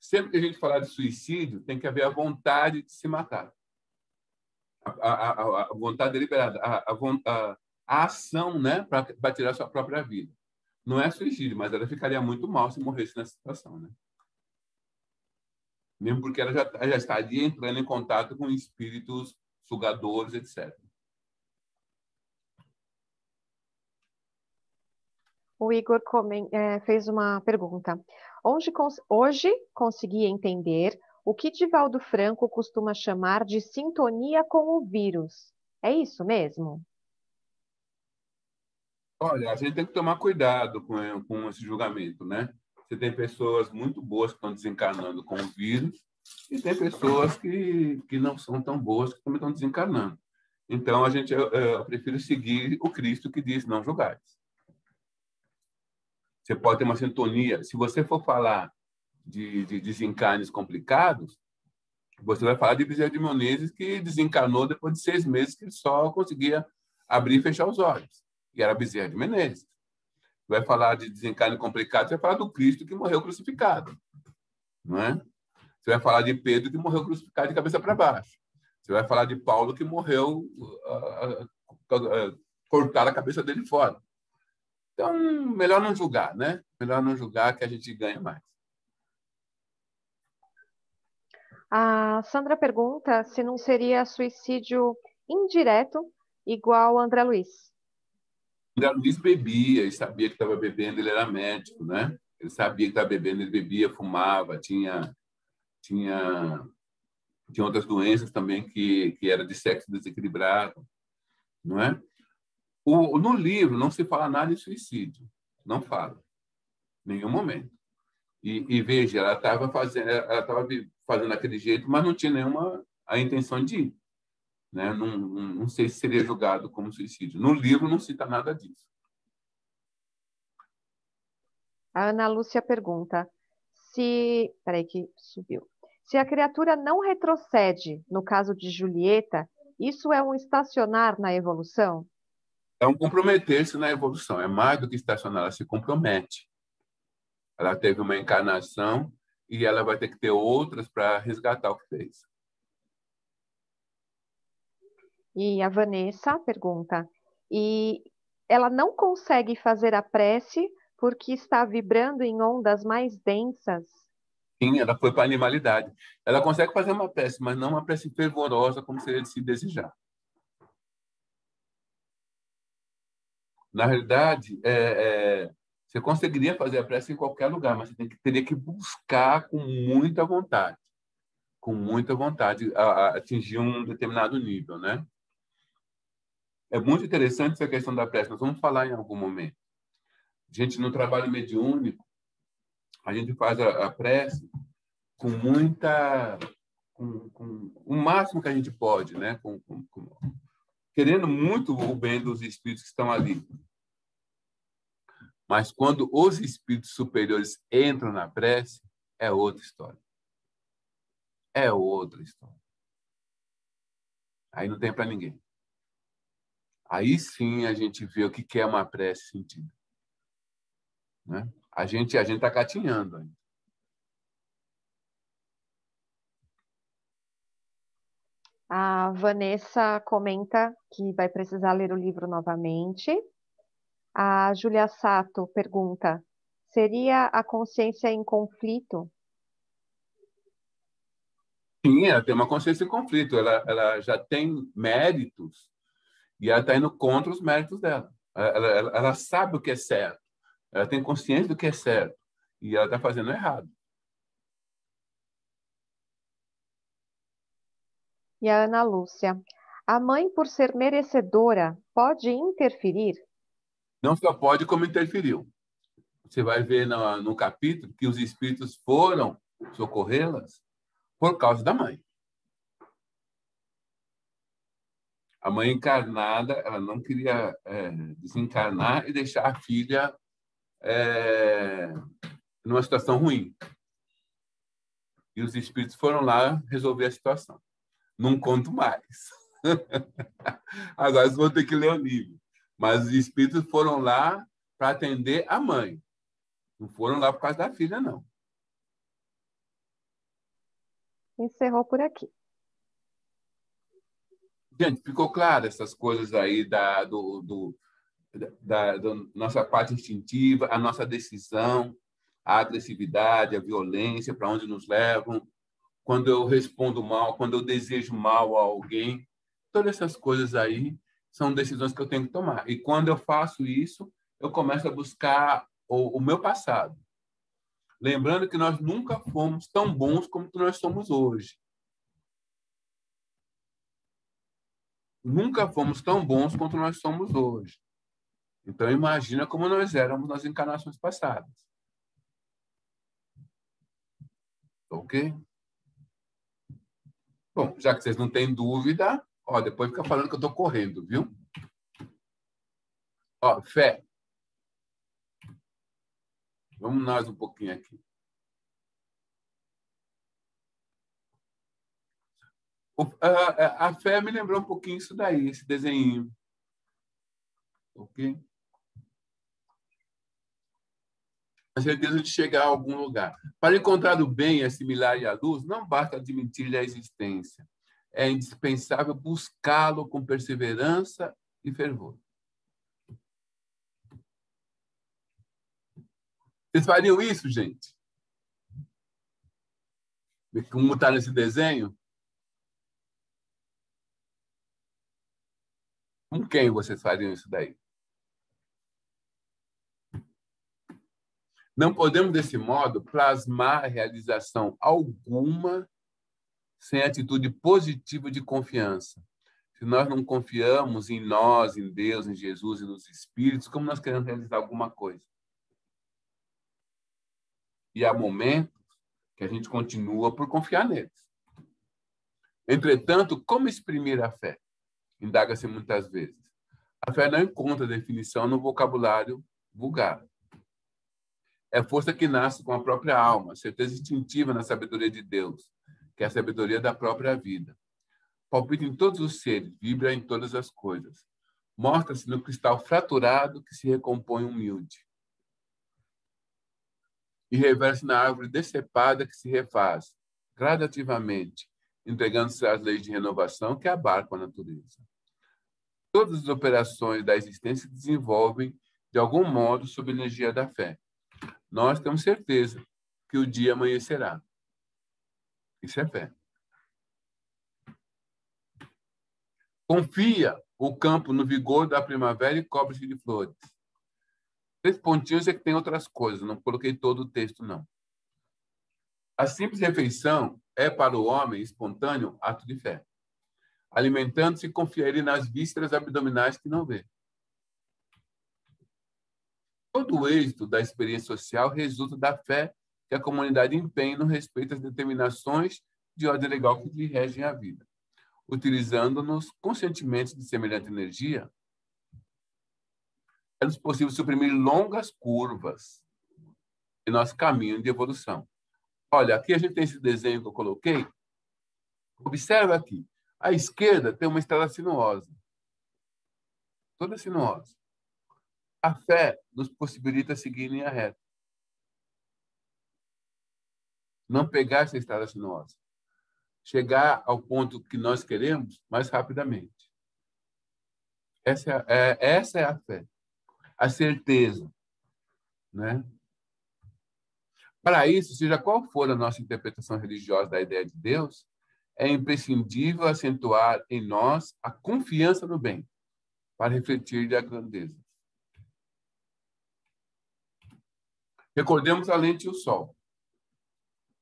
Speaker 1: Sempre que a gente falar de suicídio, tem que haver a vontade de se matar. A vontade deliberada, a ação, né, para tirar a sua própria vida. Não é suicídio, mas ela ficaria muito mal se morresse nessa situação, né? Mesmo porque ela já estaria entrando em contato com espíritos sugadores, etc.
Speaker 2: O Igor fez uma pergunta. Hoje consegui entender o que Divaldo Franco costuma chamar de sintonia com o vírus. É isso mesmo?
Speaker 1: Olha, a gente tem que tomar cuidado com esse julgamento, né? Você tem pessoas muito boas que estão desencarnando com o vírus e tem pessoas que não são tão boas que também estão desencarnando. Então, eu prefiro seguir o Cristo que diz não julgais. Você pode ter uma sintonia. Se você for falar de desencarnes complicados, você vai falar de Bezerra de Menezes, que desencarnou depois de 6 meses, que ele só conseguia abrir e fechar os olhos. E era Bezerra de Menezes. Vai falar de desencarne complicado, você vai falar do Cristo que morreu crucificado. Não é? Você vai falar de Pedro que morreu crucificado de cabeça para baixo. Você vai falar de Paulo que morreu cortar a cabeça dele fora. Então, melhor não julgar, né? Melhor não julgar que a gente ganha mais.
Speaker 2: A Sandra pergunta se não seria suicídio indireto igual André Luiz.
Speaker 1: André Luiz bebia, ele sabia que estava bebendo, ele era médico, né? Ele sabia que estava bebendo, ele bebia, fumava, tinha outras doenças também que era de sexo desequilibrado, não é? No livro não se fala nada de suicídio, não fala, em nenhum momento. E veja, ela estava fazendo daquele jeito, mas não tinha nenhuma a intenção de ir, né? Não sei se seria julgado como suicídio. No livro não cita nada disso.
Speaker 2: A Ana Lúcia pergunta se... Peraí que subiu. Se a criatura não retrocede, no caso de Julieta, isso é um estacionar na evolução?
Speaker 1: É um comprometer-se na evolução. É mais do que estacionar, ela se compromete. Ela teve uma encarnação e ela vai ter que ter outras para resgatar o que fez.
Speaker 2: E a Vanessa pergunta, e ela não consegue fazer a prece porque está vibrando em ondas mais densas?
Speaker 1: Sim, ela foi para a animalidade. Ela consegue fazer uma prece, mas não uma prece fervorosa como seria de se desejar. Na realidade, você conseguiria fazer a prece em qualquer lugar, mas você teria que buscar com muita vontade, atingir um determinado nível, né? É muito interessante essa questão da prece. Nós vamos falar em algum momento. A gente, no trabalho mediúnico, a gente faz a prece com muita... com o máximo que a gente pode, né? Querendo muito o bem dos espíritos que estão ali. Mas quando os espíritos superiores entram na prece, é outra história. É outra história. Aí não tem para ninguém. Aí sim a gente vê o que é uma prece sentida. Né? A gente está gatinhando ainda.
Speaker 2: A Vanessa comenta que vai precisar ler o livro novamente. A Julia Sato pergunta: seria a consciência em conflito?
Speaker 1: Sim, ela tem uma consciência em conflito. Ela já tem méritos e ela está indo contra os méritos dela. Ela sabe o que é certo. Ela tem consciência do que é certo. E ela está fazendo errado.
Speaker 2: E a Ana Lúcia: a mãe, por ser merecedora, pode interferir?
Speaker 1: Não só pode, como interferiu. Você vai ver no capítulo que os espíritos foram socorrê-las por causa da mãe. A mãe encarnada, ela não queria desencarnar e deixar a filha numa situação ruim. E os espíritos foram lá resolver a situação. Não conto mais. Agora vocês vão ter que ler o livro. Mas os espíritos foram lá para atender a mãe. Não foram lá por causa da filha, não.
Speaker 2: Encerrou por aqui.
Speaker 1: Gente, ficou claro essas coisas aí da nossa parte instintiva, a nossa decisão, a agressividade, a violência, para onde nos levam, quando eu respondo mal, quando eu desejo mal a alguém, todas essas coisas aí são decisões que eu tenho que tomar. E quando eu faço isso, eu começo a buscar o meu passado. Lembrando que nós nunca fomos tão bons como nós somos hoje. Nunca fomos tão bons quanto nós somos hoje. Então, imagina como nós éramos nas encarnações passadas. Ok? Bom, já que vocês não têm dúvida, depois fica falando que eu estou correndo, viu? Fé. Vamos nós um pouquinho aqui. A fé me lembrou um pouquinho isso daí, esse desenho. Ok? A certeza de chegar a algum lugar. Para encontrar o bem e assimilar a luz, não basta admitir a existência. É indispensável buscá-lo com perseverança e fervor. Vocês fariam isso, gente? Como está nesse desenho? Com quem vocês fariam isso daí? Não podemos, desse modo, plasmar realização alguma sem atitude positiva de confiança. Se nós não confiamos em nós, em Deus, em Jesus e nos Espíritos, como nós queremos realizar alguma coisa? E há momentos que a gente continua por confiar neles. Entretanto, como exprimir a fé? Indaga-se muitas vezes. A fé não encontra definição no vocabulário vulgar. É força que nasce com a própria alma, certeza instintiva na sabedoria de Deus, que é a sabedoria da própria vida. Palpita em todos os seres, vibra em todas as coisas. Mostra-se no cristal fraturado que se recompõe humilde. E reverte na árvore decepada que se refaz, gradativamente, entregando-se às leis de renovação que abarcam a natureza. Todas as operações da existência se desenvolvem, de algum modo, sob a energia da fé. Nós temos certeza que o dia amanhecerá. Isso é fé. Confia o campo no vigor da primavera e cobre-se de flores. 3 pontinhos é que tem outras coisas, não coloquei todo o texto, não. A simples refeição é, para o homem espontâneo, ato de fé. Alimentando-se, confia ele nas vísceras abdominais que não vê. Todo o êxito da experiência social resulta da fé que a comunidade empenha no respeito às determinações de ordem legal que lhe regem a vida. Utilizando-nos conscientemente de semelhante energia, é-nos possível suprimir longas curvas em nosso caminho de evolução. Olha, aqui a gente tem esse desenho que eu coloquei. Observa aqui. À esquerda tem uma estrada sinuosa. Toda sinuosa. A fé nos possibilita seguir em linha reta. Não pegar essa estrada sinuosa. Chegar ao ponto que nós queremos mais rapidamente. Essa é a fé. A certeza. Né? Para isso, seja qual for a nossa interpretação religiosa da ideia de Deus, é imprescindível acentuar em nós a confiança no bem, para refletir-lhe a grandeza. Recordemos a lente e o sol.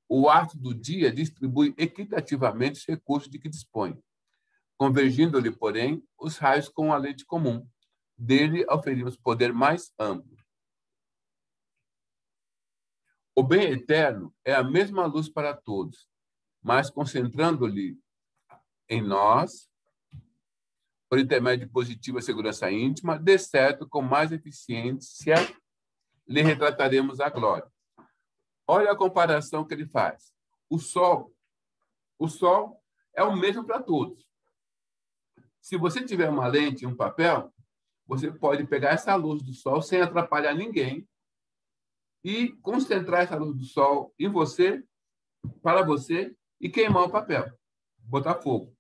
Speaker 1: O astro do dia distribui equitativamente os recursos de que dispõe, convergindo-lhe, porém, os raios com a lente comum. Dele oferimos poder mais amplo. O bem eterno é a mesma luz para todos, mas concentrando-lhe em nós, por intermédio de positiva segurança íntima, de certo, com mais eficiência, lhe retrataremos a glória. Olha a comparação que ele faz. O sol é o mesmo para todos. Se você tiver uma lente e um papel, você pode pegar essa luz do sol sem atrapalhar ninguém e concentrar essa luz do sol em você, para você, e queimar o papel, botar fogo.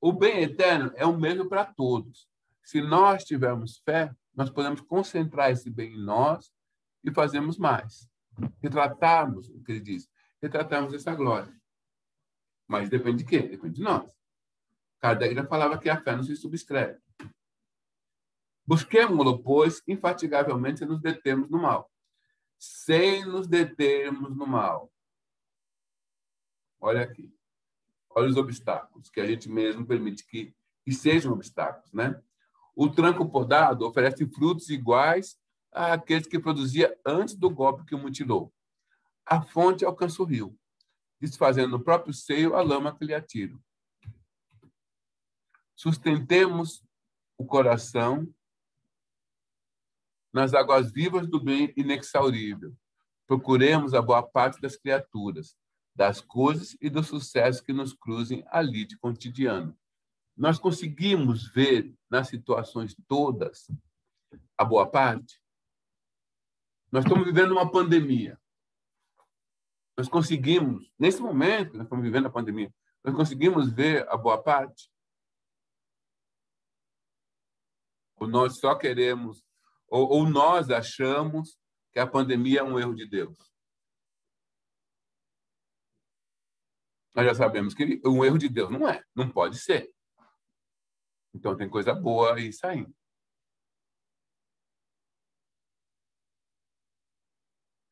Speaker 1: O bem eterno é o mesmo para todos. Se nós tivermos fé, nós podemos concentrar esse bem em nós e fazermos mais. Retratarmos, o que ele diz, retratarmos essa glória. Mas depende de quê? Depende de nós. Kardec já falava que a fé não se subscreve. Busquemo-lo, pois, infatigavelmente, sem nos determos no mal. Sem nos determos no mal. Olha aqui. Olha os obstáculos que a gente mesmo permite que sejam obstáculos, né? O tranco podado oferece frutos iguais àqueles que produzia antes do golpe que o mutilou. A fonte alcança o rio, desfazendo no próprio seio a lama que lhe atira. Sustentemos o coração nas águas vivas do bem inexaurível. Procuremos a boa parte das criaturas, das coisas e dos sucessos que nos cruzem ali de cotidiano. Nós conseguimos ver nas situações todas a boa parte? Nós estamos vivendo uma pandemia. Nós conseguimos, nesse momento que nós estamos vivendo a pandemia, nós conseguimos ver a boa parte? Ou nós só queremos, ou nós achamos que a pandemia é um erro de Deus? Nós já sabemos que um erro de Deus não é, não pode ser. Então tem coisa boa aí saindo.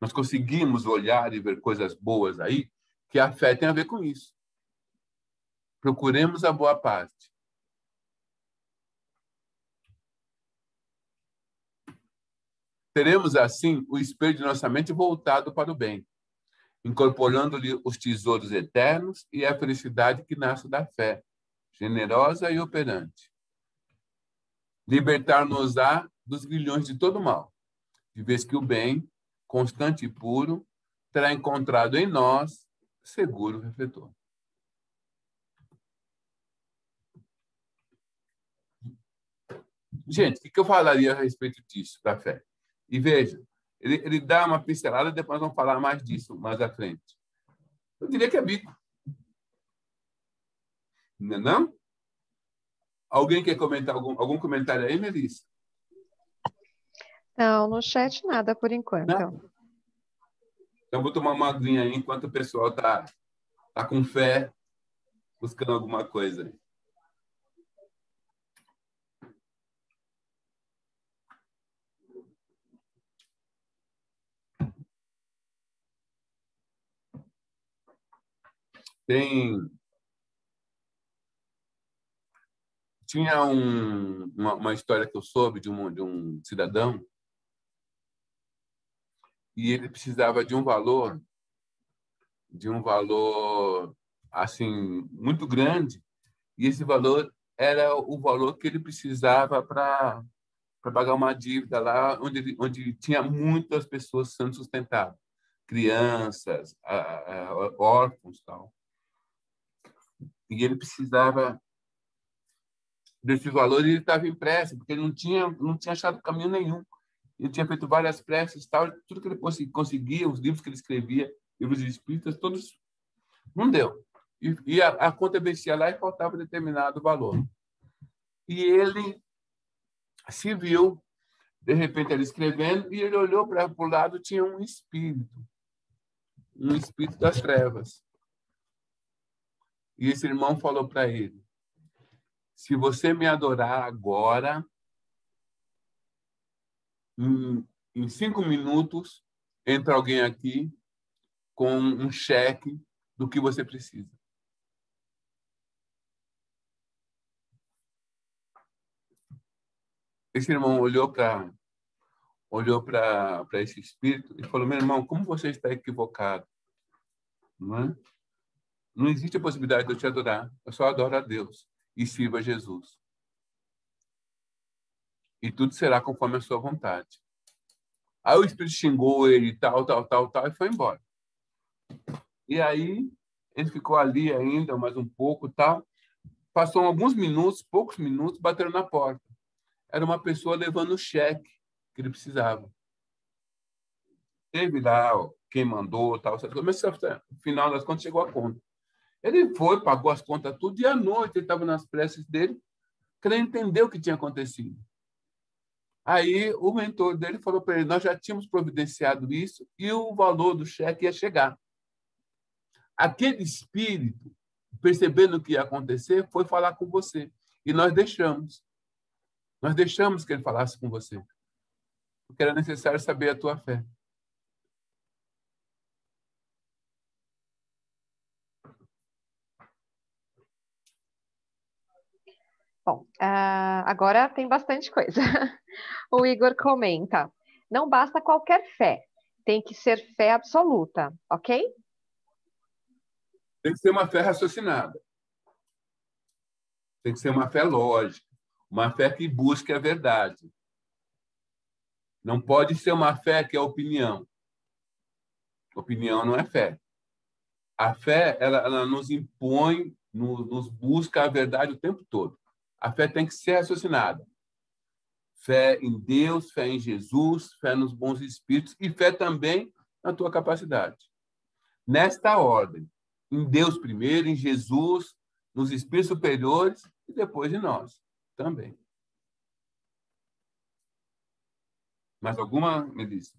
Speaker 1: Nós conseguimos olhar e ver coisas boas aí, que a fé tem a ver com isso. Procuremos a boa parte. Teremos, assim, o espelho de nossa mente voltado para o bem, incorporando-lhe os tesouros eternos e a felicidade que nasce da fé, generosa e operante. Libertar-nos-á dos grilhões de todo mal, de vez que o bem, constante e puro, terá encontrado em nós seguro refletor. Gente, o que eu falaria a respeito disso, da fé? E veja, ele dá uma pincelada, depois vamos falar mais disso mais à frente. Eu diria que é bico. Não é não? Alguém quer comentar algum comentário aí, Melissa?
Speaker 2: Não, no chat nada por enquanto.
Speaker 1: Não? Então, vou tomar uma aguinha aí enquanto o pessoal tá com fé, buscando alguma coisa aí. Tinha uma história que eu soube de um cidadão e ele precisava de um valor assim muito grande, e esse valor era o valor que ele precisava para pagar uma dívida lá onde tinha muitas pessoas sendo sustentadas, crianças, órfãos, tal. E ele precisava desse valor e ele estava em pressa, porque ele não tinha achado caminho nenhum. Ele tinha feito várias preces, tal, tudo que ele conseguia, os livros que ele escrevia, livros espíritas, todos não deu. E a conta vencia lá e faltava determinado valor. E ele se viu, de repente, ele escrevendo, e ele olhou para o lado, tinha um espírito das trevas. E esse irmão falou para ele: se você me adorar agora, em 5 minutos, entra alguém aqui com um cheque do que você precisa. Esse irmão olhou para esse espírito e falou: meu irmão, como você está equivocado? Não é? Não existe a possibilidade de eu te adorar. Eu só adoro a Deus e sirva a Jesus. E tudo será conforme a sua vontade. Aí o espírito xingou ele, tal, e foi embora. E aí ele ficou ali ainda, mais um pouco, tal. Passou alguns minutos, poucos minutos, bateram na porta. Era uma pessoa levando o cheque que ele precisava. Teve lá quem mandou, tal, mas no final das contas chegou a conta. Ele foi, pagou as contas tudo, e à noite ele estava nas preces dele, querendo entender o que tinha acontecido. Aí o mentor dele falou para ele: nós já tínhamos providenciado isso e o valor do cheque ia chegar. Aquele espírito, percebendo o que ia acontecer, foi falar com você. E nós deixamos. Nós deixamos que ele falasse com você. Porque era necessário saber a tua fé.
Speaker 2: Bom, agora tem bastante coisa. O Igor comenta: não basta qualquer fé, tem que ser fé absoluta, ok?
Speaker 1: Tem que ser uma fé raciocinada. Tem que ser uma fé lógica. Uma fé que busque a verdade. Não pode ser uma fé que é opinião. Opinião não é fé. A fé, ela nos impõe, nos busca a verdade o tempo todo. A fé tem que ser raciocinada. Fé em Deus, fé em Jesus, fé nos bons espíritos e fé também na tua capacidade. Nesta ordem, em Deus primeiro, em Jesus, nos espíritos superiores e depois em nós também. Mais alguma, Melissa?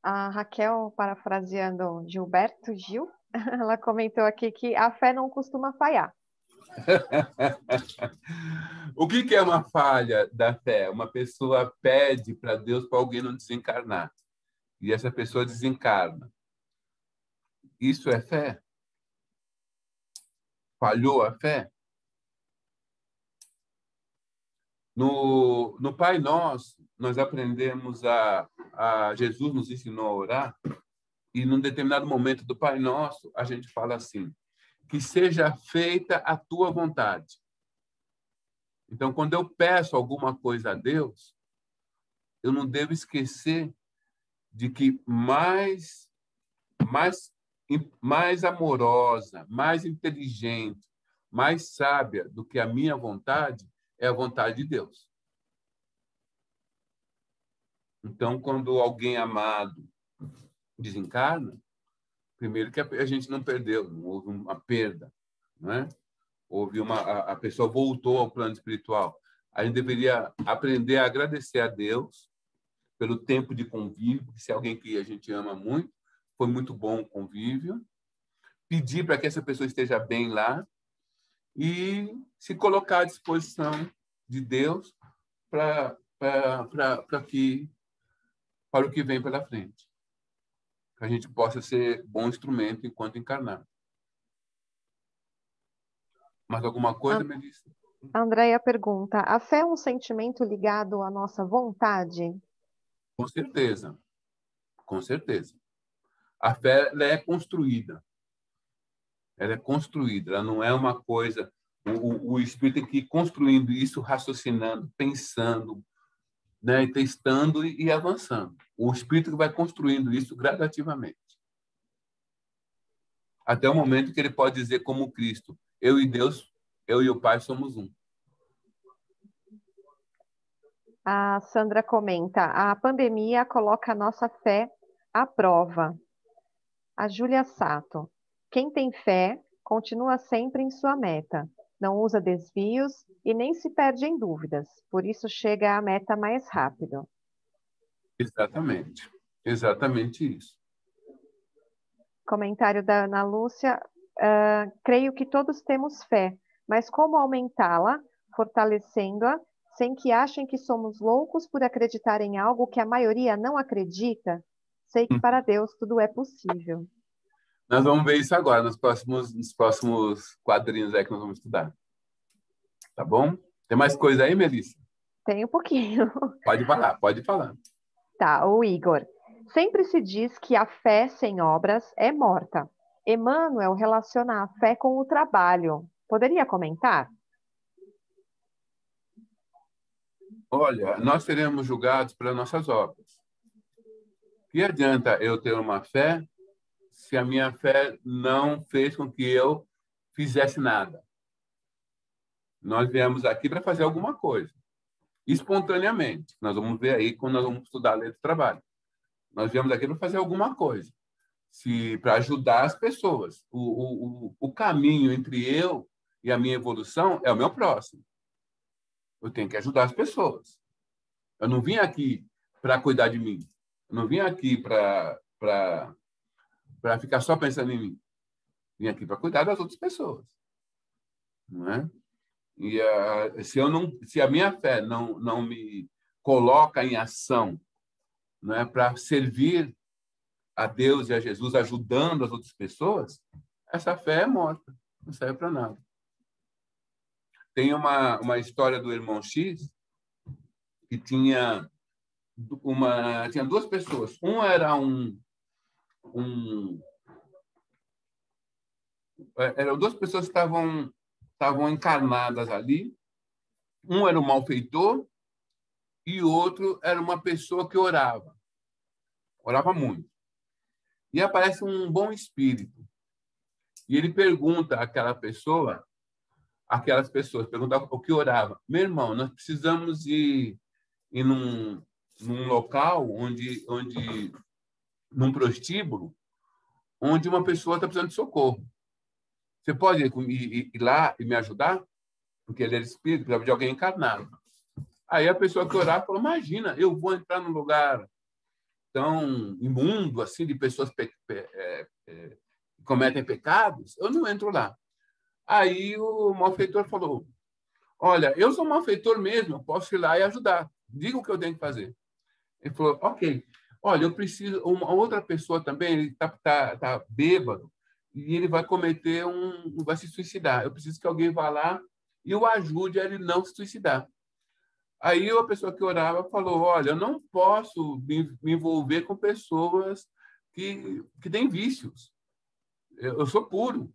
Speaker 2: A Raquel, parafraseando Gilberto Gil, ela comentou aqui que a fé não costuma falhar.
Speaker 1: O que é uma falha da fé? Uma pessoa pede para Deus para alguém não desencarnar. E essa pessoa desencarna. Isso é fé? Falhou a fé? No Pai Nosso, nós aprendemos Jesus nos ensinou a orar, e num determinado momento do Pai Nosso, a gente fala assim: que seja feita a tua vontade. Então, quando eu peço alguma coisa a Deus, eu não devo esquecer de que mais amorosa, mais inteligente, mais sábia do que a minha vontade é a vontade de Deus. Então, quando alguém amado desencarna, primeiro que a gente não perdeu, não houve uma perda, né? A pessoa voltou ao plano espiritual. A gente deveria aprender a agradecer a Deus pelo tempo de convívio, se é alguém que a gente ama muito, foi muito bom o convívio, pedir para que essa pessoa esteja bem lá e se colocar à disposição de Deus para o que vem pela frente. Que a gente possa ser bom instrumento enquanto encarnado. Mais alguma coisa, Melissa?
Speaker 2: A Andréia pergunta: a fé é um sentimento ligado à nossa vontade?
Speaker 1: Com certeza. Com certeza. A fé ela é construída. Ela é construída. Ela não é uma coisa... O espírito tem que ir construindo isso, raciocinando, pensando, né? E testando e avançando. O espírito que vai construindo isso gradativamente. Até o momento que ele pode dizer como Cristo: eu e Deus, eu e o Pai somos um.
Speaker 2: A Sandra comenta: a pandemia coloca a nossa fé à prova. A Júlia Sato: quem tem fé continua sempre em sua meta, não usa desvios e nem se perde em dúvidas, por isso chega à meta mais rápido.
Speaker 1: Exatamente. Exatamente isso.
Speaker 2: Comentário da Ana Lúcia: creio que todos temos fé, mas como aumentá-la, fortalecendo-a, sem que achem que somos loucos por acreditar em algo que a maioria não acredita? Sei que para Deus tudo é possível.
Speaker 1: Nós vamos ver isso agora, nos próximos quadrinhos aí que nós vamos estudar. Tá bom? Tem mais coisa aí, Melissa?
Speaker 2: Tem um pouquinho.
Speaker 1: Pode falar, pode falar.
Speaker 2: Tá, o Igor. Sempre se diz que a fé sem obras é morta. Emmanuel relaciona a fé com o trabalho. Poderia comentar?
Speaker 1: Olha, nós seremos julgados pelas nossas obras. Que adianta eu ter uma fé se a minha fé não fez com que eu fizesse nada? Nós viemos aqui para fazer alguma coisa, espontaneamente. Nós vamos ver aí quando nós vamos estudar a lei do trabalho. Nós viemos aqui para fazer alguma coisa, para ajudar as pessoas. O caminho entre eu e a minha evolução é o meu próximo. Eu tenho que ajudar as pessoas. Eu não vim aqui para cuidar de mim. Eu não vim aqui para ficar só pensando em mim. Vim aqui para cuidar das outras pessoas. Não é? E se a minha fé não me coloca em ação, não é, para servir a Deus e a Jesus, ajudando as outras pessoas, essa fé é morta, não serve para nada. Tem uma história do irmão X que tinha duas pessoas. Um era eram duas pessoas que estavam encarnadas ali. Um era um malfeitor e o outro era uma pessoa que orava muito. E aparece um bom espírito. E ele pergunta àquelas pessoas, pergunta o que orava. Meu irmão, nós precisamos ir num local num prostíbulo, onde uma pessoa está precisando de socorro. Você pode ir lá e me ajudar? Porque ele era espírito, precisava de alguém encarnado. Aí a pessoa que orava falou: imagina, eu vou entrar num lugar tão imundo, assim, de pessoas que cometem pecados, eu não entro lá. Aí o malfeitor falou: olha, eu sou malfeitor mesmo, eu posso ir lá e ajudar. Diga o que eu tenho que fazer. Ele falou: ok. Olha, eu preciso... Uma outra pessoa também, ele tá bêbado e ele vai vai se suicidar. Eu preciso que alguém vá lá e o ajude a ele não se suicidar. Aí a pessoa que orava falou: olha, eu não posso me envolver com pessoas que têm vícios. Eu sou puro.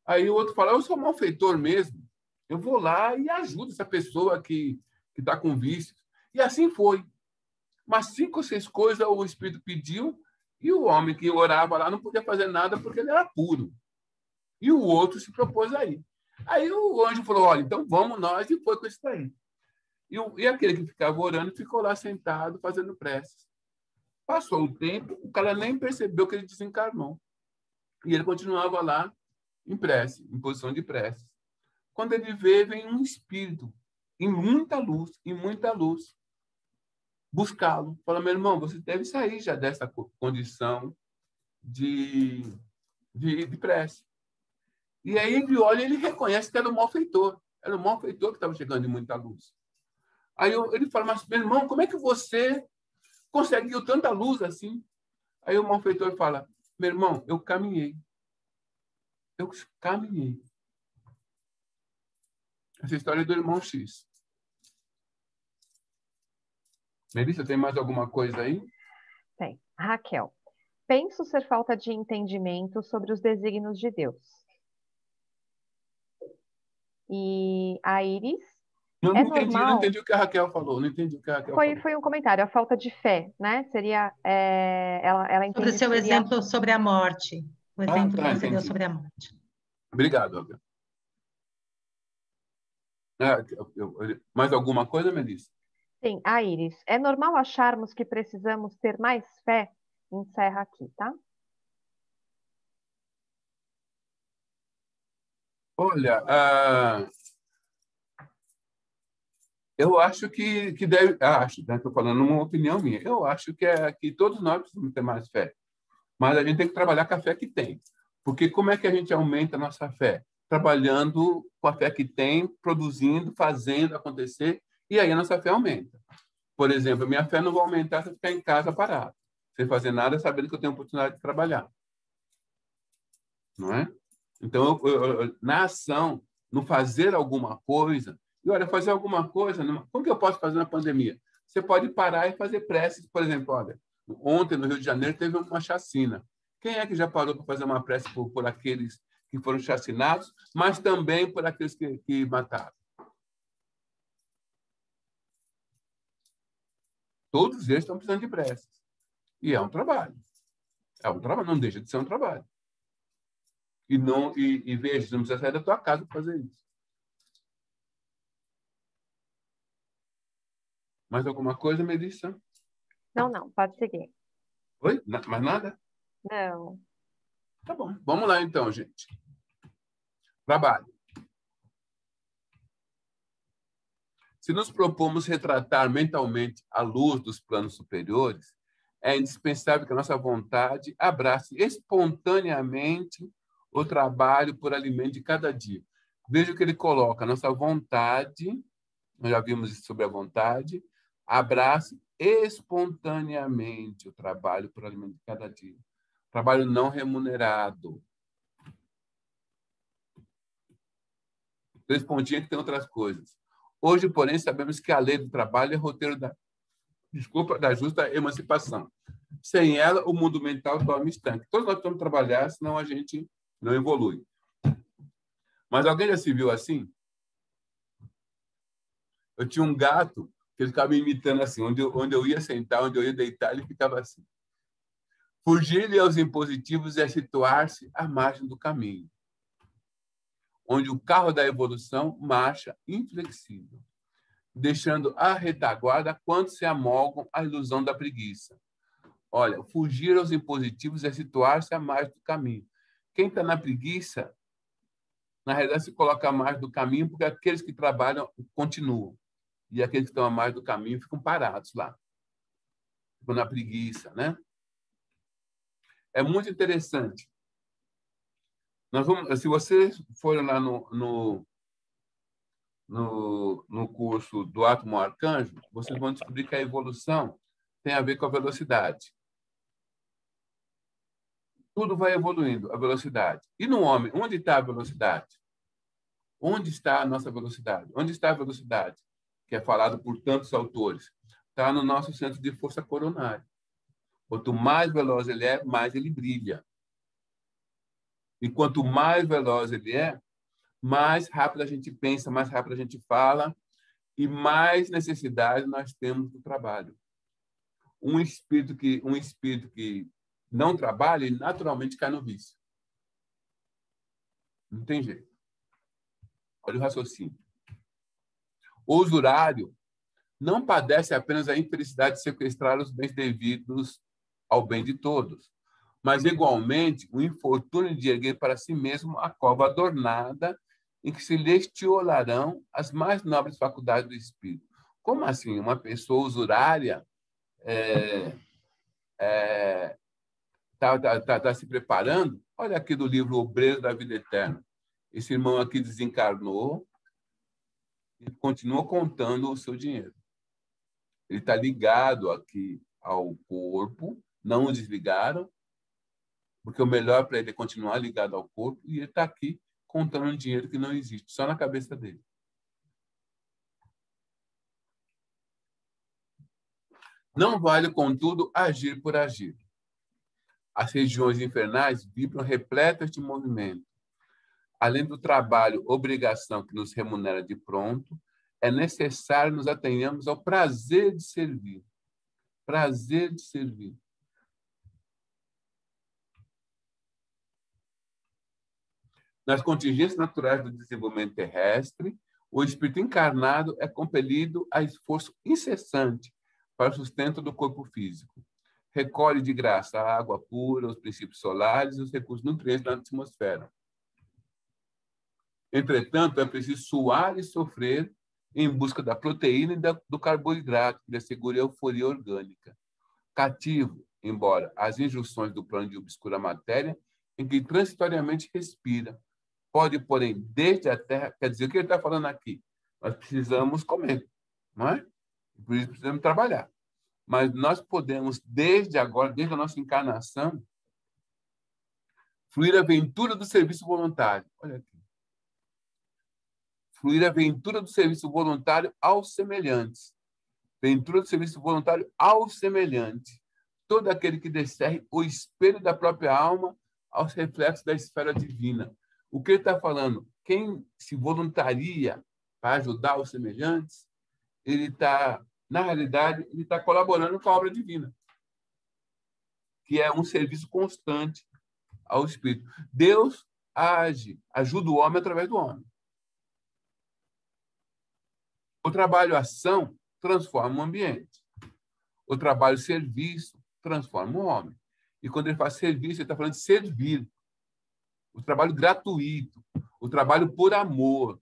Speaker 1: Aí o outro fala: eu sou malfeitor mesmo. Eu vou lá e ajudo essa pessoa que está com vícios. E assim foi. Mas 5 ou 6 coisas o Espírito pediu e o homem que orava lá não podia fazer nada porque ele era puro. E o outro se propôs a ir. Aí o anjo falou, olha, então vamos nós, e foi com isso daí. E aquele que ficava orando ficou lá sentado fazendo preces. Passou o tempo, o cara nem percebeu que ele desencarnou. E ele continuava lá em prece, em posição de prece. Quando ele vê, vem um espírito, em muita luz, buscá-lo. Fala, meu irmão, você deve sair já dessa condição de prece. E aí ele olha e ele reconhece que era o malfeitor. Era o malfeitor que estava chegando em muita luz. Aí ele fala, mas, meu irmão, como é que você conseguiu tanta luz assim? Aí o malfeitor fala, meu irmão, eu caminhei. Eu caminhei. Essa história é do irmão X. Melissa, tem mais alguma coisa aí?
Speaker 2: Tem. Raquel. Penso ser falta de entendimento sobre os desígnios de Deus. E a Iris,
Speaker 1: Não
Speaker 2: é
Speaker 1: entendi, não
Speaker 2: normal.
Speaker 1: entendi o que a Raquel falou. Não entendi o que a Raquel falou.
Speaker 2: Foi um comentário, a falta de fé, né? Seria, ela
Speaker 3: Sobre
Speaker 2: entende
Speaker 3: o seu
Speaker 2: que seria...
Speaker 3: exemplo sobre a morte. O exemplo que você deu
Speaker 1: entendi.
Speaker 3: sobre a morte.
Speaker 1: Obrigado, Raquel. Mais alguma coisa, Melissa?
Speaker 2: Sim, a Iris. É normal acharmos que precisamos ter mais fé? Encerra aqui, tá?
Speaker 1: Olha, eu acho que deve... Acho, né? Estou falando uma opinião minha. Eu acho que todos nós precisamos ter mais fé. Mas a gente tem que trabalhar com a fé que tem. Porque como é que a gente aumenta a nossa fé? Trabalhando com a fé que tem, produzindo, fazendo acontecer, e aí a nossa fé aumenta. Por exemplo, minha fé não vai aumentar se eu ficar em casa parado, sem fazer nada, sabendo que eu tenho oportunidade de trabalhar. Não é? Então, na ação, no fazer alguma coisa, e olha, fazer alguma coisa, como que eu posso fazer na pandemia? Você pode parar e fazer preces, por exemplo, olha, ontem no Rio de Janeiro teve uma chacina. Quem é que já parou para fazer uma prece por aqueles que foram chacinados, mas também por aqueles que mataram? Todos eles estão precisando de preces. E é um trabalho. É um trabalho, não deixa de ser um trabalho. E veja, você não precisa sair da tua casa para fazer isso. Mais alguma coisa, Melissa?
Speaker 2: Não, pode seguir.
Speaker 1: Oi? Mais nada?
Speaker 2: Não.
Speaker 1: Tá bom. Vamos lá, então, gente. Trabalho. Se nos propomos retratar mentalmente a luz dos planos superiores, é indispensável que a nossa vontade abrace espontaneamente o trabalho por alimento de cada dia. Veja o que ele coloca. A nossa vontade, nós já vimos isso sobre a vontade, abrace espontaneamente o trabalho por alimento de cada dia. Trabalho não remunerado. 3 pontinhos que tem outras coisas. Hoje, porém, sabemos que a lei do trabalho é roteiro da justa emancipação. Sem ela, o mundo mental torna estanque. Todos nós precisamos trabalhar, senão a gente não evolui. Mas alguém já se viu assim? Eu tinha um gato que ele ficava me imitando assim, onde eu ia sentar, onde eu ia deitar, ele ficava assim. Fugir-lhe aos impositivos é situar-se à margem do caminho, onde o carro da evolução marcha inflexível, deixando a retaguarda quando se amolgam a ilusão da preguiça. Olha, fugir aos impositivos é situar-se à margem do caminho. Quem está na preguiça, na realidade, se coloca à margem do caminho, porque aqueles que trabalham continuam. E aqueles que estão à margem do caminho ficam parados lá. Ficam na preguiça, né? É muito interessante. Se vocês forem lá no curso do Átomo Arcanjo, vocês vão descobrir que a evolução tem a ver com a velocidade. Tudo vai evoluindo, a velocidade. E no homem, onde está a velocidade? Onde está a nossa velocidade? Onde está a velocidade? Que é falado por tantos autores. Está no nosso centro de força coronária. Quanto mais veloz ele é, mais ele brilha. E quanto mais veloz ele é, mais rápido a gente pensa, mais rápido a gente fala e mais necessidade nós temos do trabalho. um espírito que não trabalha, ele naturalmente cai no vício. Não tem jeito. Olha o raciocínio. O usurário não padece apenas a infelicidade de sequestrar os bens devidos ao bem de todos, mas, igualmente, o infortúnio de erguer para si mesmo a cova adornada em que se lhe estiolarão as mais nobres faculdades do espírito. Como assim? Uma pessoa usurária tá se preparando? Olha aqui do livro Obreiro da Vida Eterna. Esse irmão aqui desencarnou e continua contando o seu dinheiro. Ele está ligado aqui ao corpo, não o desligaram, porque o melhor para ele é continuar ligado ao corpo, e ele está aqui contando um dinheiro que não existe, só na cabeça dele. Não vale, contudo, agir por agir. As regiões infernais vibram repletas de movimento. Além do trabalho, obrigação que nos remunera de pronto, é necessário nos atenhamos ao prazer de servir. Prazer de servir. Nas contingências naturais do desenvolvimento terrestre, o espírito encarnado é compelido a esforço incessante para o sustento do corpo físico. Recolhe de graça a água pura, os princípios solares e os recursos nutrientes da atmosfera. Entretanto, é preciso suar e sofrer em busca da proteína e do carboidrato, que lhe assegura a euforia orgânica. Cativo, embora as injunções do plano de obscura matéria, em que transitoriamente respira, pode, porém, desde a terra... Quer dizer, o que ele está falando aqui? Nós precisamos comer, não é? Por isso precisamos trabalhar. Mas nós podemos, desde agora, desde a nossa encarnação, fluir a aventura do serviço voluntário. Olha aqui. Fluir a aventura do serviço voluntário aos semelhantes. Ventura do serviço voluntário aos semelhantes. Todo aquele que descerre o espelho da própria alma aos reflexos da esfera divina. O que ele está falando? Quem se voluntaria para ajudar os semelhantes, ele está, na realidade, ele está colaborando com a obra divina, que é um serviço constante ao Espírito. Deus age, ajuda o homem através do homem. O trabalho-ação transforma o ambiente. O trabalho-serviço transforma o homem. E quando ele faz serviço, ele está falando de servir. O trabalho gratuito, o trabalho por amor,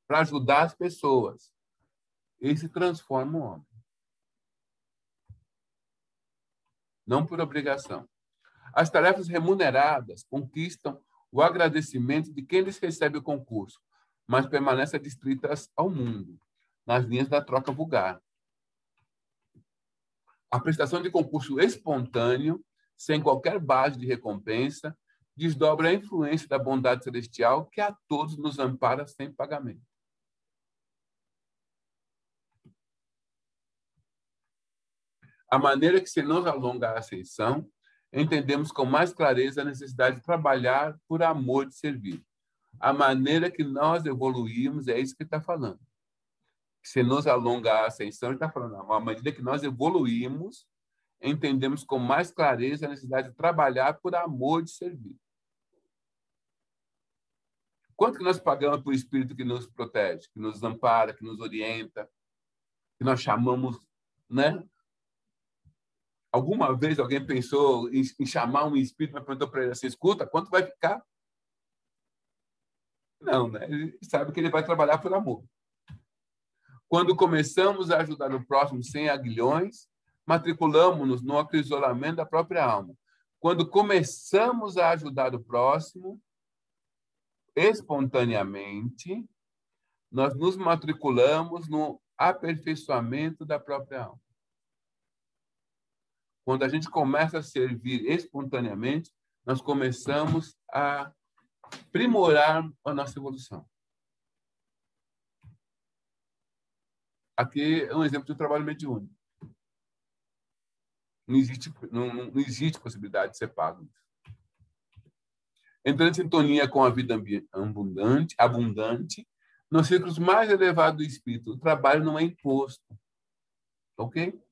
Speaker 1: para ajudar as pessoas. Esse transforma o homem. Não por obrigação. As tarefas remuneradas conquistam o agradecimento de quem lhes recebe o concurso, mas permanecem adstritas ao mundo, nas linhas da troca vulgar. A prestação de concurso espontâneo, sem qualquer base de recompensa, desdobra a influência da bondade celestial que a todos nos ampara sem pagamento. A maneira que se nos alonga a ascensão, entendemos com mais clareza a necessidade de trabalhar por amor de servir. A maneira que nós evoluímos, é isso que ele está falando. Se nos alonga a ascensão, ele está falando, à medida que nós evoluímos, entendemos com mais clareza a necessidade de trabalhar por amor de servir. Quanto que nós pagamos por espírito que nos protege, que nos ampara, que nos orienta, que nós chamamos, né? Alguma vez alguém pensou em chamar um espírito, mas perguntou para ele assim, escuta, quanto vai ficar? Não, né? Ele sabe que ele vai trabalhar por amor. Quando começamos a ajudar o próximo sem aguilhões, matriculamos-nos no acrisolamento da própria alma. Quando começamos a ajudar o próximo, espontaneamente, nós nos matriculamos no aperfeiçoamento da própria alma. Quando a gente começa a servir espontaneamente, nós começamos a aprimorar a nossa evolução. Aqui é um exemplo de um trabalho mediúnico. Não existe possibilidade de ser pago. Entrando em sintonia com a vida abundante, nos círculos mais elevados do espírito, o trabalho não é imposto. ok?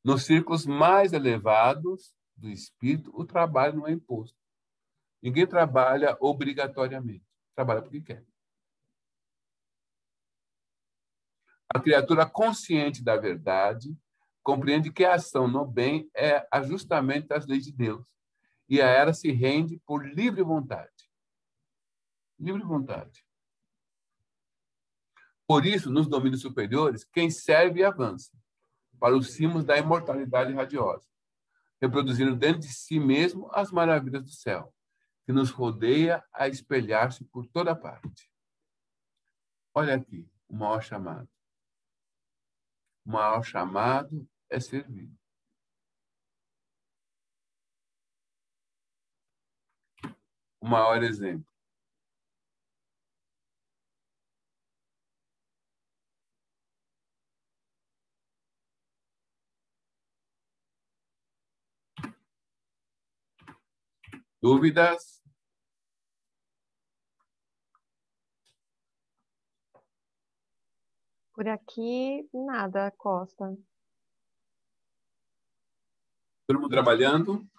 Speaker 1: Nos círculos mais elevados do espírito, o trabalho não é imposto. Ninguém trabalha obrigatoriamente. Trabalha porque quer. A criatura consciente da verdade compreende que a ação no bem é ajustamento das leis de Deus. E a ela se rende por livre vontade. Livre vontade. Por isso, nos domínios superiores, quem serve avança para os cimos da imortalidade radiosa, reproduzindo dentro de si mesmo as maravilhas do céu, que nos rodeia a espelhar-se por toda parte. Olha aqui, o maior chamado. O maior chamado é servir. O maior exemplo. Dúvidas?
Speaker 2: Por aqui, nada, Costa.
Speaker 1: Todo mundo trabalhando?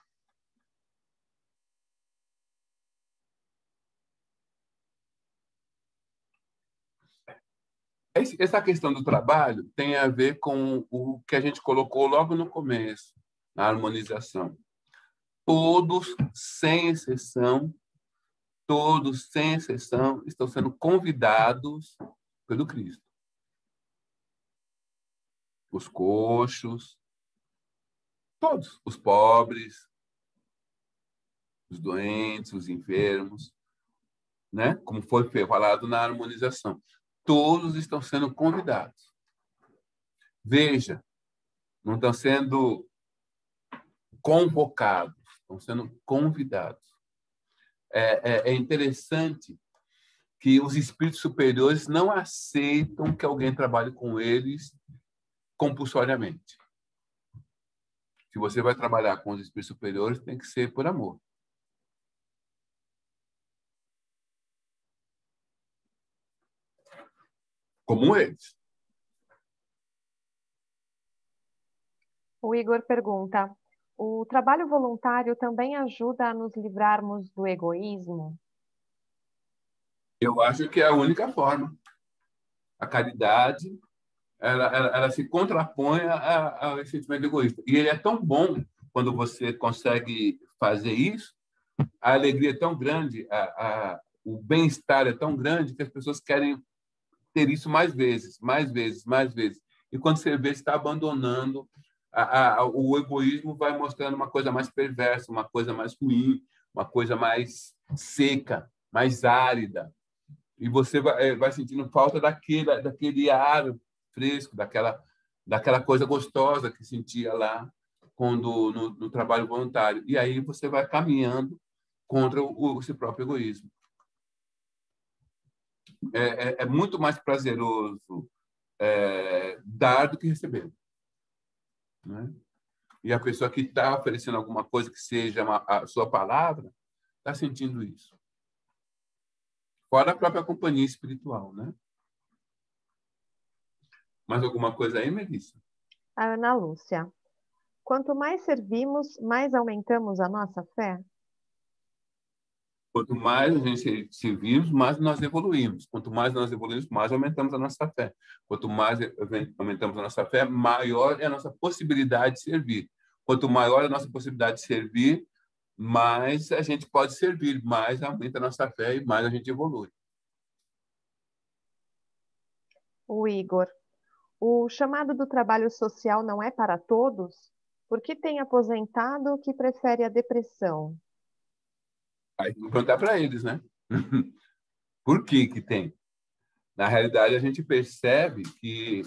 Speaker 1: Essa questão do trabalho tem a ver com o que a gente colocou logo no começo, na harmonização. Todos, sem exceção, estão sendo convidados pelo Cristo. Os coxos, todos, os pobres, os doentes, os enfermos, né? Como foi falado na harmonização. Todos estão sendo convidados. Veja, não estão sendo convocados, estão sendo convidados. É interessante que os espíritos superiores não aceitam que alguém trabalhe com eles compulsoriamente. Se você vai trabalhar com os espíritos superiores, tem que ser por amor. Como eles.
Speaker 2: O Igor pergunta: o trabalho voluntário também ajuda a nos livrarmos do egoísmo?
Speaker 1: Eu acho que é a única forma. A caridade, ela se contrapõe ao sentimento egoísta. E ele é tão bom quando você consegue fazer isso, a alegria é tão grande, o bem-estar é tão grande que as pessoas querem ter isso mais vezes, mais vezes, mais vezes. E quando você vê, você está abandonando, o egoísmo vai mostrando uma coisa mais perversa, uma coisa mais ruim, uma coisa mais seca, mais árida. E você vai sentindo falta daquele ar fresco, daquela coisa gostosa que sentia lá quando no trabalho voluntário. E aí você vai caminhando contra o seu próprio egoísmo. É muito mais prazeroso dar do que receber. Né? E a pessoa que está oferecendo alguma coisa que seja a sua palavra está sentindo isso. Fora a própria companhia espiritual, né? Mais alguma coisa aí, Melissa?
Speaker 2: A Ana Lúcia: quanto mais servimos, mais aumentamos a nossa fé?
Speaker 1: Quanto mais a gente servimos, mais nós evoluímos. Quanto mais nós evoluímos, mais aumentamos a nossa fé. Quanto mais aumentamos a nossa fé, maior é a nossa possibilidade de servir. Quanto maior é a nossa possibilidade de servir, mais a gente pode servir, mais aumenta a nossa fé e mais a gente evolui.
Speaker 2: O Igor: o chamado do trabalho social não é para todos? Por que tem aposentado que prefere a depressão?
Speaker 1: Aí vou perguntar para eles, né? Por que que tem? Na realidade, a gente percebe que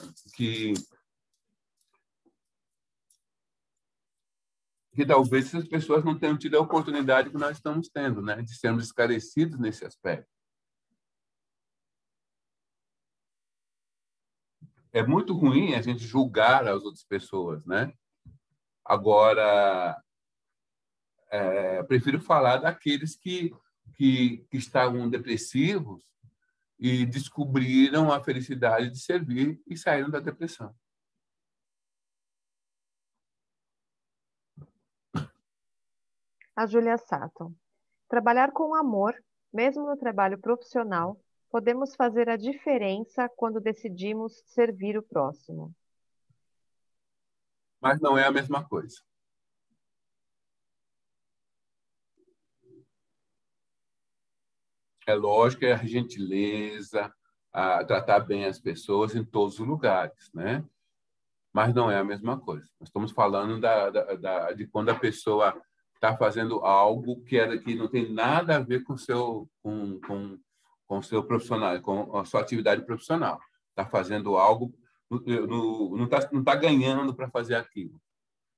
Speaker 1: talvez essas pessoas não tenham tido a oportunidade que nós estamos tendo, né? De sermos esclarecidos nesse aspecto. É muito ruim a gente julgar as outras pessoas, né? Agora, prefiro falar daqueles que estavam depressivos e descobriram a felicidade de servir e saíram da depressão.
Speaker 2: A Júlia Sato. Trabalhar com amor, mesmo no trabalho profissional, podemos fazer a diferença quando decidimos servir o próximo.
Speaker 1: Mas não é a mesma coisa. É lógico que é a gentileza, a tratar bem as pessoas em todos os lugares, né? Mas não é a mesma coisa. Nós estamos falando de quando a pessoa está fazendo algo que não tem nada a ver com o seu profissional, com a sua atividade profissional. Está fazendo algo, não tá ganhando para fazer aquilo,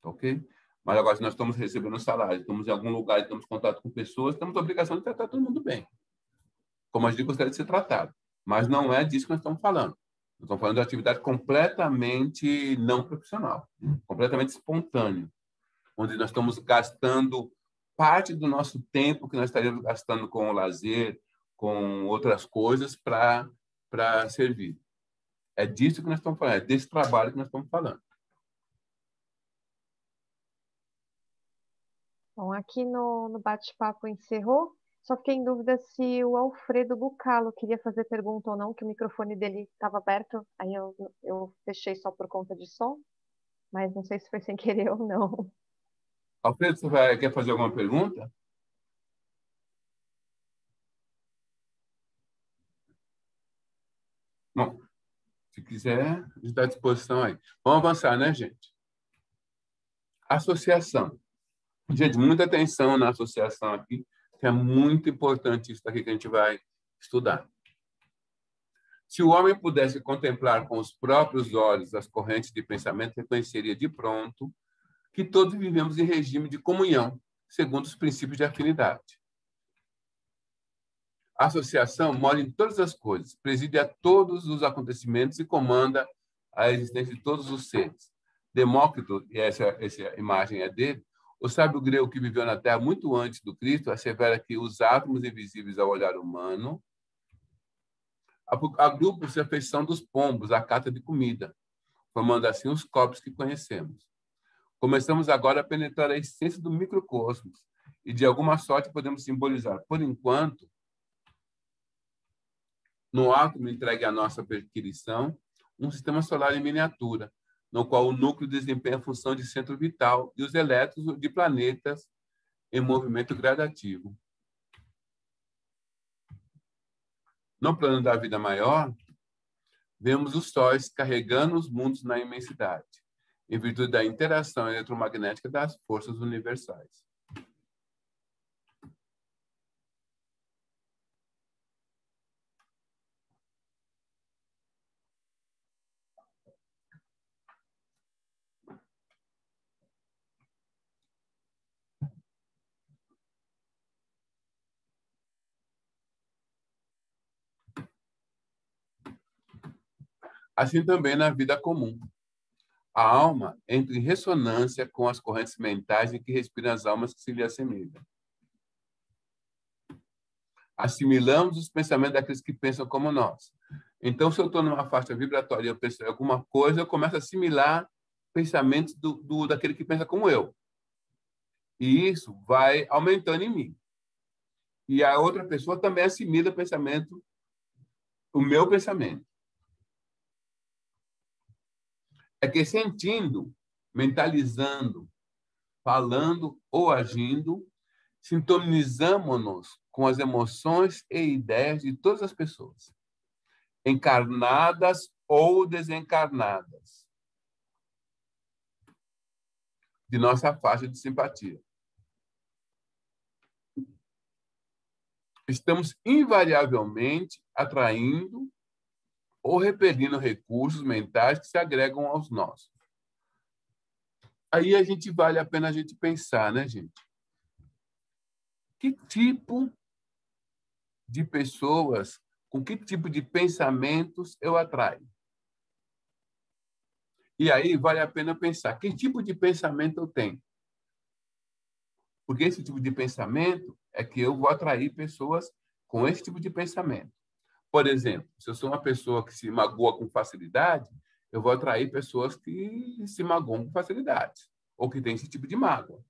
Speaker 1: ok? Mas agora, se nós estamos recebendo salário, estamos em algum lugar, estamos em contato com pessoas, temos a obrigação de tratar todo mundo bem, como a gente gostaria de ser tratado. Mas não é disso que nós estamos falando. Nós estamos falando de atividade completamente não profissional, completamente espontânea, onde nós estamos gastando parte do nosso tempo que nós estaríamos gastando com o lazer, com outras coisas para servir. É disso que nós estamos falando, é desse trabalho que nós estamos falando.
Speaker 2: Bom, aqui no bate-papo encerrou. Só fiquei em dúvida se o Alfredo Bucalo queria fazer pergunta ou não, que o microfone dele estava aberto. Aí eu fechei só por conta de som, mas não sei se foi sem querer ou não.
Speaker 1: Alfredo, quer fazer alguma pergunta? Bom, se quiser, a gente está à disposição aí. Vamos avançar, né, gente? Associação. Gente, muita atenção na associação aqui, que é muito importante isso daqui que a gente vai estudar. Se o homem pudesse contemplar com os próprios olhos as correntes de pensamento, reconheceria de pronto que todos vivemos em regime de comunhão, segundo os princípios de afinidade. A associação mora em todas as coisas, preside a todos os acontecimentos e comanda a existência de todos os seres. Demócrito, e essa imagem é dele, o sábio grego que viveu na Terra muito antes do Cristo, assevera que os átomos invisíveis ao olhar humano agrupam-se à feição dos pombos, à cata de comida, formando assim os corpos que conhecemos. Começamos agora a penetrar a essência do microcosmos e, de alguma sorte, podemos simbolizar, por enquanto, no átomo entregue à nossa perquisição, um sistema solar em miniatura, no qual o núcleo desempenha a função de centro vital e os elétrons de planetas em movimento gradativo. No plano da vida maior, vemos os sóis carregando os mundos na imensidade, em virtude da interação eletromagnética das forças universais. Assim também na vida comum. A alma entra em ressonância com as correntes mentais em que respiram as almas que se lhe assemelham. Assimilamos os pensamentos daqueles que pensam como nós. Então, se eu estou numa faixa vibratória e eu penso em alguma coisa, eu começo a assimilar pensamentos daquele que pensa como eu. E isso vai aumentando em mim. E a outra pessoa também assimila o meu pensamento. É que sentindo, mentalizando, falando ou agindo, sintonizamos-nos com as emoções e ideias de todas as pessoas, encarnadas ou desencarnadas, de nossa faixa de simpatia. Estamos invariavelmente atraindo ou repelindo recursos mentais que se agregam aos nossos. Aí vale a pena a gente pensar, né, gente? Que tipo de pessoas, com que tipo de pensamentos eu atraio? E aí vale a pena pensar, que tipo de pensamento eu tenho? Porque esse tipo de pensamento é que eu vou atrair pessoas com esse tipo de pensamento. Por exemplo, se eu sou uma pessoa que se magoa com facilidade, eu vou atrair pessoas que se magoam com facilidade, ou que têm esse tipo de mágoa.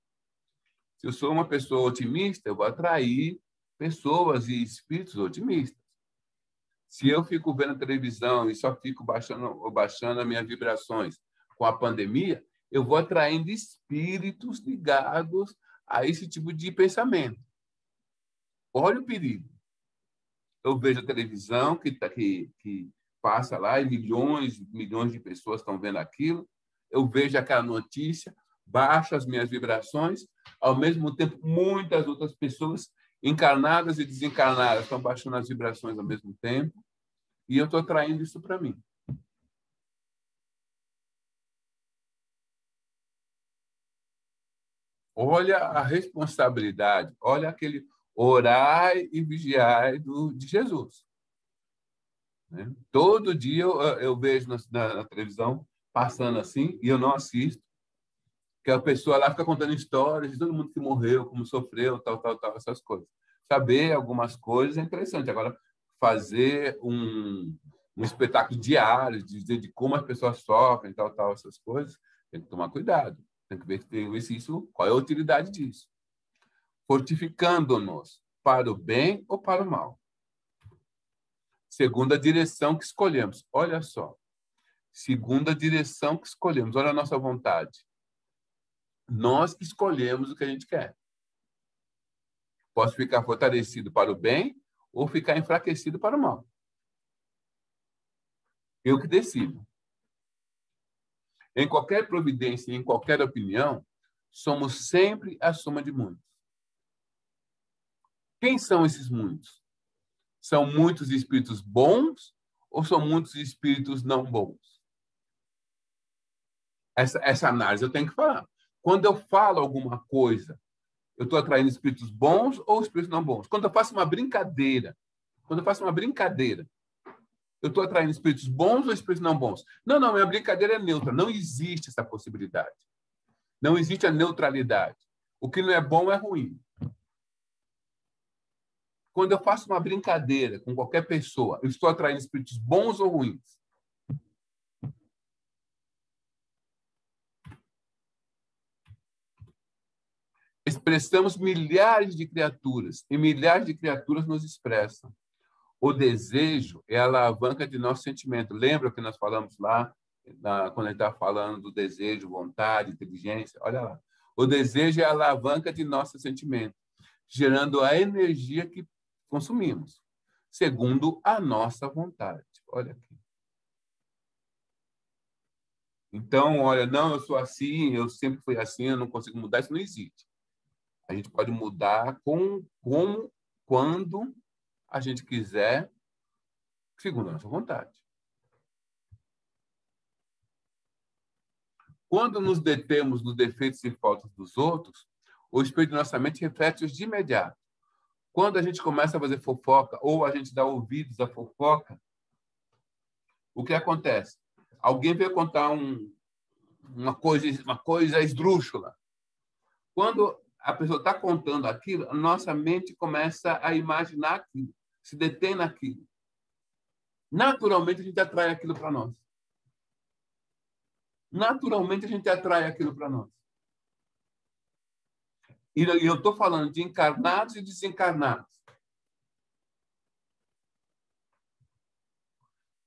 Speaker 1: Se eu sou uma pessoa otimista, eu vou atrair pessoas e espíritos otimistas. Se eu fico vendo televisão e só fico baixando as minhas vibrações com a pandemia, eu vou atraindo espíritos ligados a esse tipo de pensamento. Olha o perigo. Eu vejo a televisão que passa lá e milhões de pessoas estão vendo aquilo. Eu vejo aquela notícia, baixo as minhas vibrações, ao mesmo tempo, muitas outras pessoas encarnadas e desencarnadas estão baixando as vibrações ao mesmo tempo, e eu estou atraindo isso para mim. Olha a responsabilidade, olha aquele orai e vigiai de Jesus. Né? Todo dia eu vejo na televisão passando assim, e eu não assisto, que a pessoa lá fica contando histórias de todo mundo que morreu, como sofreu, tal, essas coisas. Saber algumas coisas é interessante. Agora, fazer um espetáculo diário, de como as pessoas sofrem, tal, essas coisas, tem que tomar cuidado. Tem que ver se isso, qual é a utilidade disso. Fortificando-nos para o bem ou para o mal. Segundo a direção que escolhemos. Olha só. Segundo a direção que escolhemos. Olha a nossa vontade. Nós escolhemos o que a gente quer. Posso ficar fortalecido para o bem ou ficar enfraquecido para o mal. Eu que decido. Em qualquer providência, em qualquer opinião, somos sempre a soma de muitos. Quem são esses muitos? São muitos espíritos bons ou são muitos espíritos não bons? Essa análise eu tenho que falar. Quando eu falo alguma coisa, eu estou atraindo espíritos bons ou espíritos não bons? Quando eu faço uma brincadeira, eu estou atraindo espíritos bons ou espíritos não bons? Não, minha brincadeira é neutra. Não existe essa possibilidade. Não existe a neutralidade. O que não é bom é ruim. Quando eu faço uma brincadeira com qualquer pessoa, eu estou atraindo espíritos bons ou ruins? Expressamos milhares de criaturas, e milhares de criaturas nos expressam. O desejo é a alavanca de nosso sentimento. Lembra que nós falamos lá, quando a gente estava falando do desejo, vontade, inteligência? Olha lá. O desejo é a alavanca de nosso sentimento, gerando a energia que consumimos, segundo a nossa vontade. Olha aqui. Então, olha, não, eu sou assim, eu sempre fui assim, eu não consigo mudar, isso não existe. A gente pode mudar quando a gente quiser, segundo a nossa vontade. Quando nos detemos nos defeitos e faltas dos outros, o espírito de nossa mente reflete-os de imediato. Quando a gente começa a fazer fofoca ou a gente dá ouvidos à fofoca, o que acontece? Alguém veio contar uma coisa esdrúxula. Quando a pessoa está contando aquilo, a nossa mente começa a imaginar aquilo, se detém naquilo. Naturalmente, a gente atrai aquilo para nós. Naturalmente, a gente atrai aquilo para nós. E eu estou falando de encarnados e desencarnados.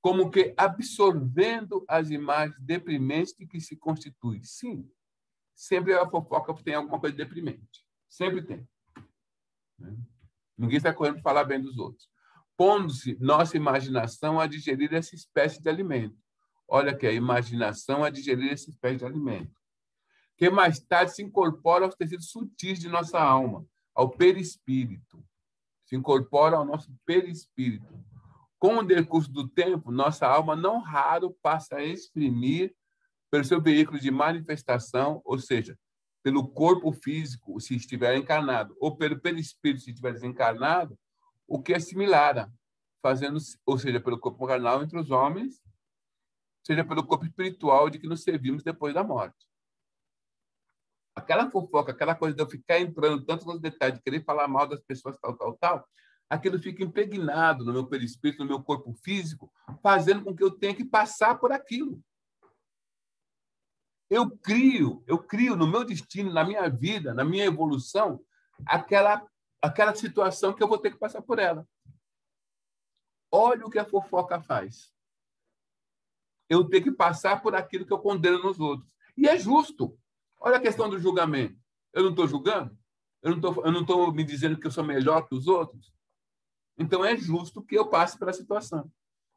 Speaker 1: Como que absorvendo as imagens deprimentes de que se constitui. Sim, sempre a fofoca tem alguma coisa deprimente. Sempre tem. Ninguém está correndo para falar bem dos outros. Pondo-se nossa imaginação a digerir essa espécie de alimento. Olha aqui, a imaginação a digerir essa espécie de alimento. Que mais tarde se incorpora aos tecidos sutis de nossa alma, ao perispírito. Se incorpora ao nosso perispírito. Com o decurso do tempo, nossa alma não raro passa a exprimir pelo seu veículo de manifestação, ou seja, pelo corpo físico, se estiver encarnado, ou pelo perispírito, se estiver desencarnado, o que é similar, fazendo, ou seja, pelo corpo carnal entre os homens, seja pelo corpo espiritual de que nos servimos depois da morte. Aquela fofoca, aquela coisa de eu ficar entrando tanto nos detalhes, de querer falar mal das pessoas, tal, aquilo fica impregnado no meu perispírito, no meu corpo físico, fazendo com que eu tenha que passar por aquilo. eu crio no meu destino, na minha vida, na minha evolução, aquela situação que eu vou ter que passar por ela. Olha o que a fofoca faz. Eu tenho que passar por aquilo que eu condeno nos outros. E é justo. Olha a questão do julgamento. Eu não estou julgando? Eu não estou me dizendo que eu sou melhor que os outros? Então, é justo que eu passe pela situação.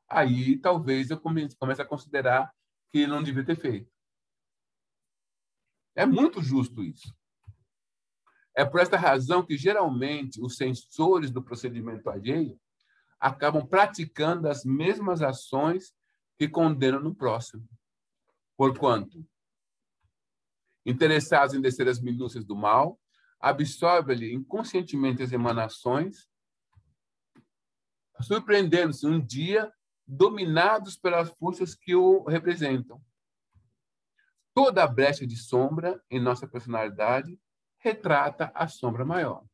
Speaker 1: Aí, talvez, eu comece a considerar que não devia ter feito. É muito justo isso. É por esta razão que, geralmente, os censores do procedimento alheio acabam praticando as mesmas ações que condenam no próximo. Porquanto, interessados em descer as minúcias do mal, absorvem-lhe inconscientemente as emanações, surpreendendo-se um dia dominados pelas forças que o representam. Toda a brecha de sombra em nossa personalidade retrata a sombra maior.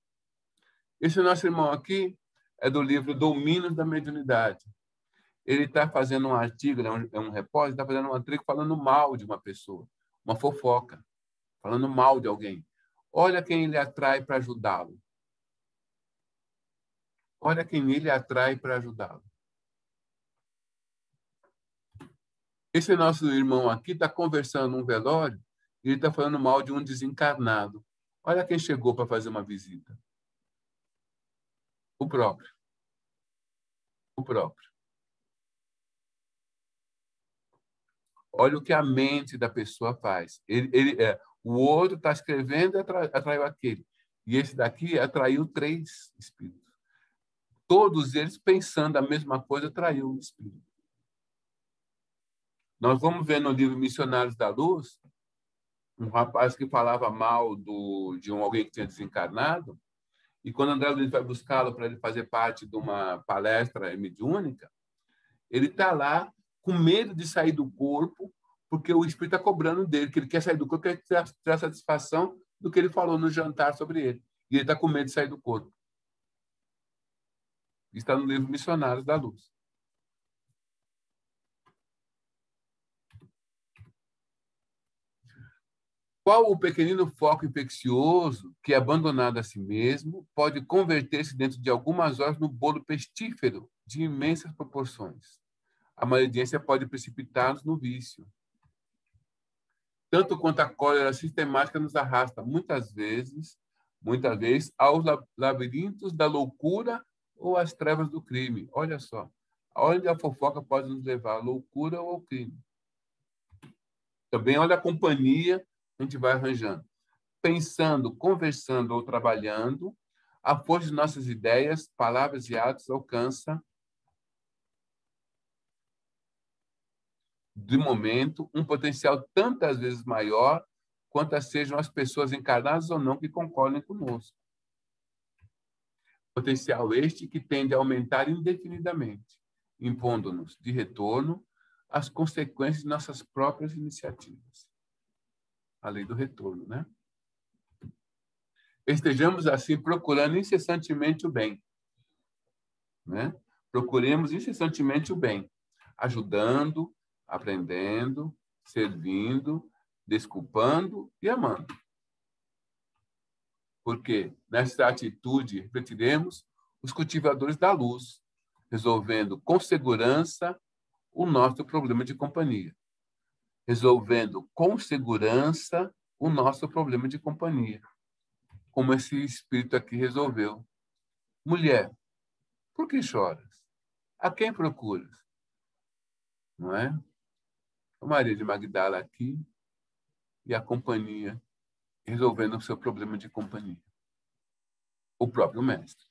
Speaker 1: Esse nosso irmão aqui é do livro Domínios da Mediunidade. Ele está fazendo um artigo, é um repórter, está fazendo um artigo falando mal de uma pessoa, uma fofoca, falando mal de alguém. Olha quem ele atrai para ajudá-lo. Olha quem ele atrai para ajudá-lo. Esse nosso irmão aqui está conversando num velório e ele está falando mal de um desencarnado. Olha quem chegou para fazer uma visita. O próprio. O próprio. Olha o que a mente da pessoa faz. O outro está escrevendo e atraiu aquele. E esse daqui atraiu 3 espíritos. Todos eles, pensando a mesma coisa, atraiu um espírito. Nós vamos ver no livro Missionários da Luz, um rapaz que falava mal de alguém que tinha desencarnado, e quando André Luiz vai buscá-lo para ele fazer parte de uma palestra mediúnica, ele está lá com medo de sair do corpo, porque o espírito está cobrando dele, que ele quer sair do corpo, quer ter satisfação do que ele falou no jantar sobre ele. E ele está com medo de sair do corpo. Está no livro Missionários da Luz. Qual o pequenino foco infeccioso que, abandonado a si mesmo, pode converter-se dentro de algumas horas no bolo pestífero de imensas proporções? A maledicência pode precipitar-nos no vício. Tanto quanto a cólera sistemática nos arrasta, muitas vezes, aos labirintos da loucura ou às trevas do crime. Olha só, onde a fofoca pode nos levar, à loucura ou ao crime. Também olha a companhia que a gente vai arranjando. Pensando, conversando ou trabalhando, a força de nossas ideias, palavras e atos alcança, de momento, um potencial tantas vezes maior quantas sejam as pessoas encarnadas ou não que concordem conosco. Potencial este que tende a aumentar indefinidamente, impondo-nos de retorno as consequências de nossas próprias iniciativas. A lei do retorno, né? Estejamos, assim, procurando incessantemente o bem, né? Procuremos incessantemente o bem, ajudando, aprendendo, servindo, desculpando e amando. Porque nessa atitude refletiremos os cultivadores da luz, resolvendo com segurança o nosso problema de companhia. Resolvendo com segurança o nosso problema de companhia. Como esse espírito aqui resolveu. Mulher, por que choras? A quem procuras? Não é? A Maria de Magdala aqui e a companhia resolvendo o seu problema de companhia. O próprio mestre.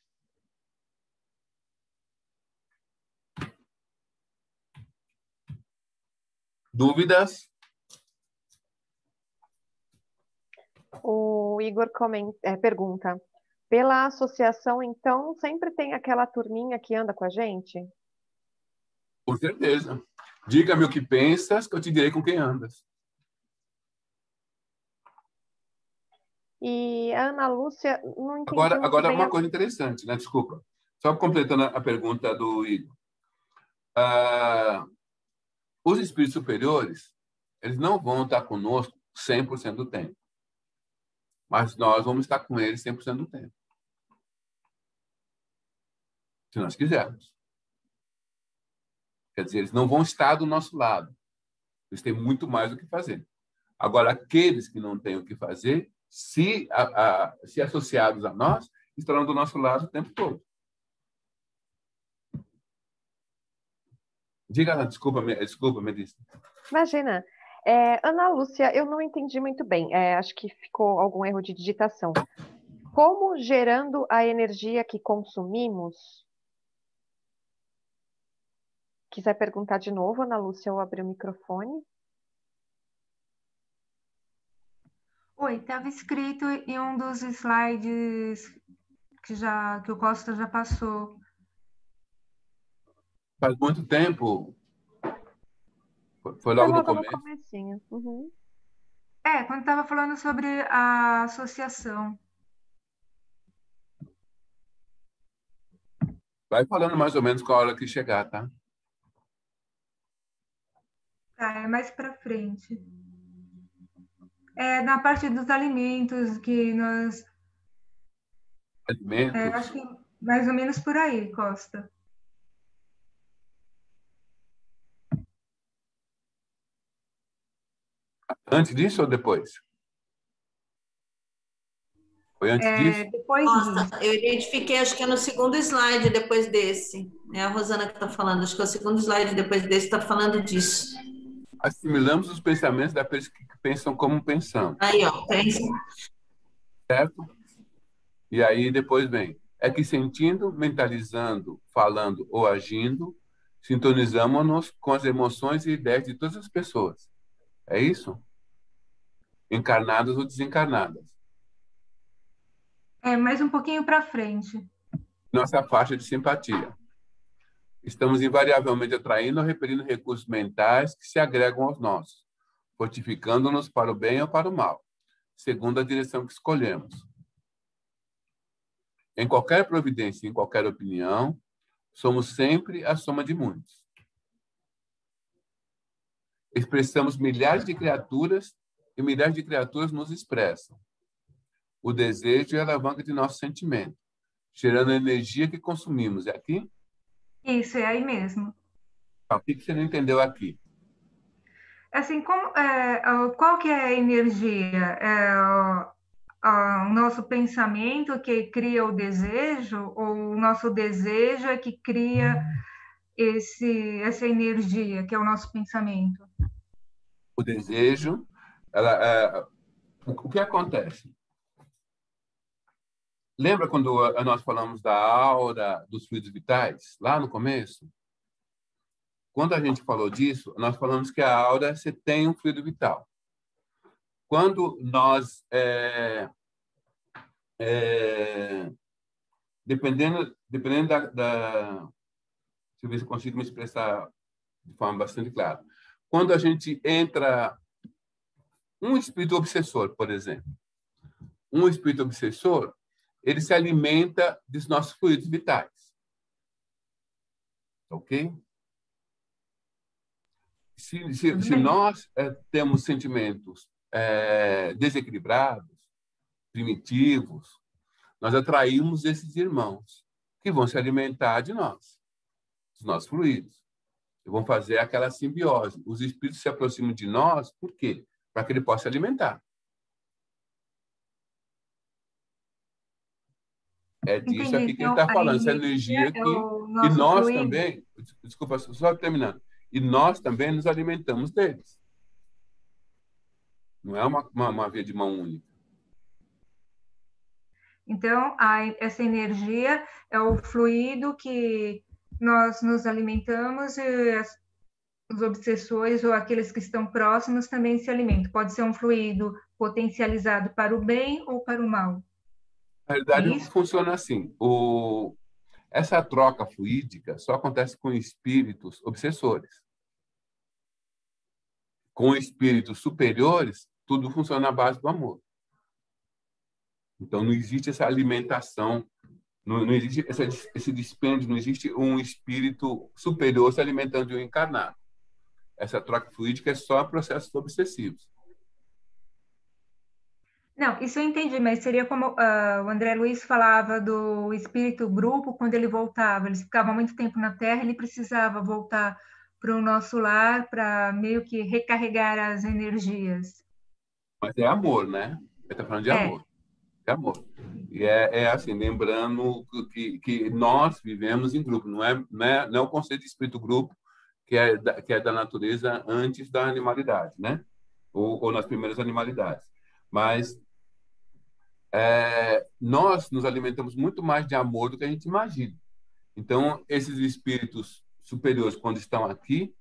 Speaker 1: Dúvidas?
Speaker 2: O Igor pergunta, pela associação, então, sempre tem aquela turminha que anda com a gente?
Speaker 1: Com certeza. Diga-me o que pensas, que eu te direi com quem andas.
Speaker 2: E a Ana Lúcia, não entendi
Speaker 1: Agora uma coisa interessante, né? Desculpa. Só completando a pergunta do Igor. Os espíritos superiores, eles não vão estar conosco 100% do tempo. Mas nós vamos estar com eles 100% do tempo. Se nós quisermos. Quer dizer, eles não vão estar do nosso lado. Eles têm muito mais o que fazer. Agora, aqueles que não têm o que fazer, se associados a nós, estarão do nosso lado o tempo todo. Diga, desculpa, Melissa.
Speaker 2: Imagina. Ana Lúcia, eu não entendi muito bem. Acho que ficou algum erro de digitação. Como gerando a energia que consumimos? Quiser perguntar de novo, Ana Lúcia, eu abri o microfone.
Speaker 3: Oi, estava escrito em um dos slides que o Costa já passou.
Speaker 1: Faz muito tempo. Foi logo no começo.
Speaker 2: No comecinho. Uhum.
Speaker 3: Quando estava falando sobre a associação.
Speaker 1: Vai falando mais ou menos com a hora que chegar, tá?
Speaker 3: Tá, é mais para frente. Na parte dos alimentos que nós...
Speaker 1: Alimentos?
Speaker 3: acho que mais ou menos por aí, Costa.
Speaker 1: Antes disso ou depois? Foi antes disso?
Speaker 3: Depois disso.
Speaker 4: Eu identifiquei, acho que é no segundo slide depois desse. É a Rosana que está falando, acho que é o segundo slide depois desse está falando disso.
Speaker 1: Assimilamos os pensamentos daqueles que pensam como pensamos.
Speaker 4: Aí, ó, pensa.
Speaker 1: Certo? E aí depois vem. É que sentindo, mentalizando, falando ou agindo, sintonizamos-nos com as emoções e ideias de todas as pessoas. É isso? Encarnadas ou desencarnadas.
Speaker 3: Mais um pouquinho para frente.
Speaker 1: Nossa faixa de simpatia. Estamos invariavelmente atraindo ou repelindo recursos mentais que se agregam aos nossos, fortificando-nos para o bem ou para o mal, segundo a direção que escolhemos. Em qualquer providência, em qualquer opinião, somos sempre a soma de muitos. Expressamos milhares de criaturas e milhares de criaturas nos expressam. O desejo é a alavanca de nosso sentimento, gerando a energia que consumimos. É aqui?
Speaker 3: Isso, é aí mesmo.
Speaker 1: O que você não entendeu aqui?
Speaker 3: Assim, qual que é a energia? O nosso pensamento que cria o desejo, ou o nosso desejo é que cria essa energia, que é o nosso pensamento?
Speaker 1: O desejo, o que acontece? Lembra quando nós falamos da aura dos fluidos vitais, lá no começo? Quando a gente falou disso, nós falamos que a aura, você tem um fluido vital. Quando nós, dependendo deixa eu ver se eu consigo me expressar de forma bastante clara. Quando a gente entra, um espírito obsessor, por exemplo, um espírito obsessor, ele se alimenta dos nossos fluidos vitais. Ok? Se nós temos sentimentos desequilibrados, primitivos, nós atraímos esses irmãos que vão se alimentar de nós, dos nossos fluidos. E vão fazer aquela simbiose. Os espíritos se aproximam de nós, por quê? Para que ele possa se alimentar. É disso aqui que ele está falando, essa energia aqui. E nós também, desculpa, só terminando, e nós também nos alimentamos deles. Não é uma via de mão única.
Speaker 3: Então, essa energia é o fluido que nós nos alimentamos e os obsessores ou aqueles que estão próximos também se alimentam. Pode ser um fluido potencializado para o bem ou para o mal.
Speaker 1: Na realidade, funciona assim. Essa troca fluídica só acontece com espíritos obsessores. Com espíritos superiores, tudo funciona à base do amor. Então, não existe essa alimentação, não existe esse dispêndio, não existe um espírito superior se alimentando de um encarnado. essa troca fluídica é só processos obsessivos.
Speaker 3: Não, isso eu entendi, mas seria como o André Luiz falava do espírito grupo, quando ele voltava, eles ficavam muito tempo na Terra, ele precisava voltar para o nosso lar para meio que recarregar as energias.
Speaker 1: Mas é amor, né? Ele está falando de
Speaker 3: É,
Speaker 1: amor. É amor. E é assim, lembrando que nós vivemos em grupo, não é o conceito de espírito grupo que é da natureza antes da animalidade, né? Ou nas primeiras animalidades. Mas nós nos alimentamos muito mais de amor do que a gente imagina. Então, esses espíritos superiores, quando estão aqui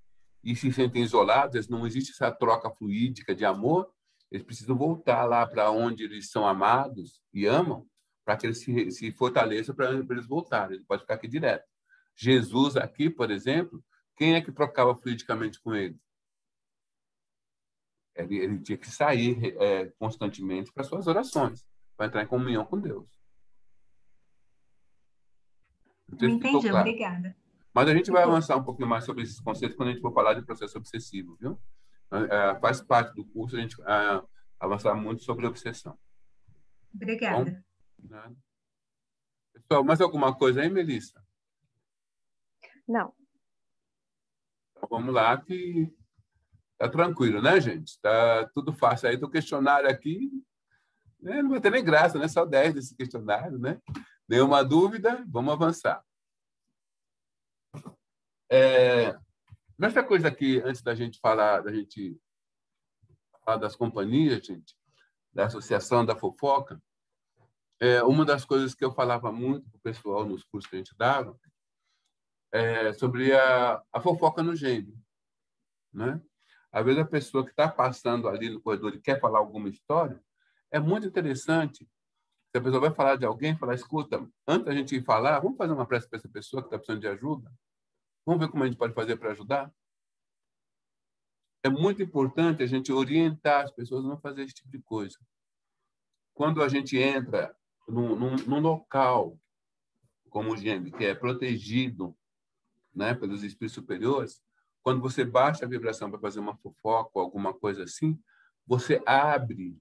Speaker 1: e se sentem isolados, não existe essa troca fluídica de amor, eles precisam voltar lá para onde eles são amados e amam, para que eles se fortaleçam para eles voltarem. Ele pode ficar aqui direto. Jesus aqui, por exemplo, quem é que trocava fluidicamente com ele? Ele tinha que sair constantemente para suas orações, para entrar em comunhão com Deus. Não sei se ficou
Speaker 3: entendi,
Speaker 1: claro.
Speaker 3: obrigada.
Speaker 1: Mas a gente vai avançar um pouquinho mais sobre esses conceitos quando a gente for falar de processo obsessivo, viu? Faz parte do curso a gente avançar muito sobre obsessão.
Speaker 3: Obrigada.
Speaker 1: Bom, pessoal, mais alguma coisa aí, Melissa?
Speaker 2: Não.
Speaker 1: Então, vamos lá, que tá tranquilo, né, gente? Tá tudo fácil aí. O questionário aqui, né, não vai ter nem graça, né? Só 10 desse questionário, né? Nenhuma dúvida, vamos avançar. Nessa coisa aqui, antes da gente falar das companhias, gente, da associação da fofoca, uma das coisas que eu falava muito para o pessoal nos cursos que a gente dava é sobre a fofoca no gênero, né? Às vezes a pessoa que está passando ali no corredor e quer falar alguma história, é muito interessante. Se a pessoa vai falar de alguém, falar, escuta, antes da gente ir falar, vamos fazer uma prece para essa pessoa que está precisando de ajuda? Vamos ver como a gente pode fazer para ajudar? É muito importante a gente orientar as pessoas a não fazer esse tipo de coisa. Quando a gente entra num local como o GEM, que é protegido, né, pelos espíritos superiores, quando você baixa a vibração para fazer uma fofoca ou alguma coisa assim, você abre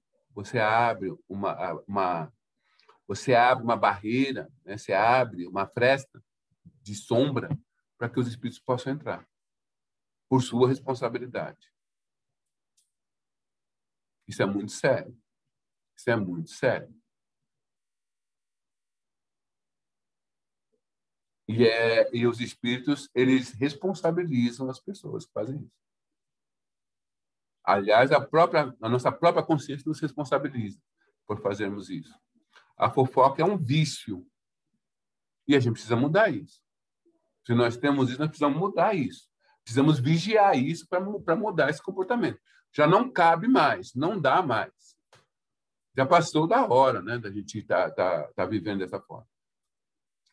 Speaker 1: uma barreira, né? Você abre uma fresta de sombra para que os espíritos possam entrar, por sua responsabilidade. Isso é muito sério. Isso é muito sério. E os espíritos, eles responsabilizam as pessoas que fazem isso. Aliás, a nossa própria consciência nos responsabiliza por fazermos isso. A fofoca é um vício. E a gente precisa mudar isso. Se nós temos isso, nós precisamos mudar isso. Precisamos vigiar isso para mudar esse comportamento. Já não cabe mais, não dá mais. Já passou da hora, né, da gente tá vivendo dessa forma.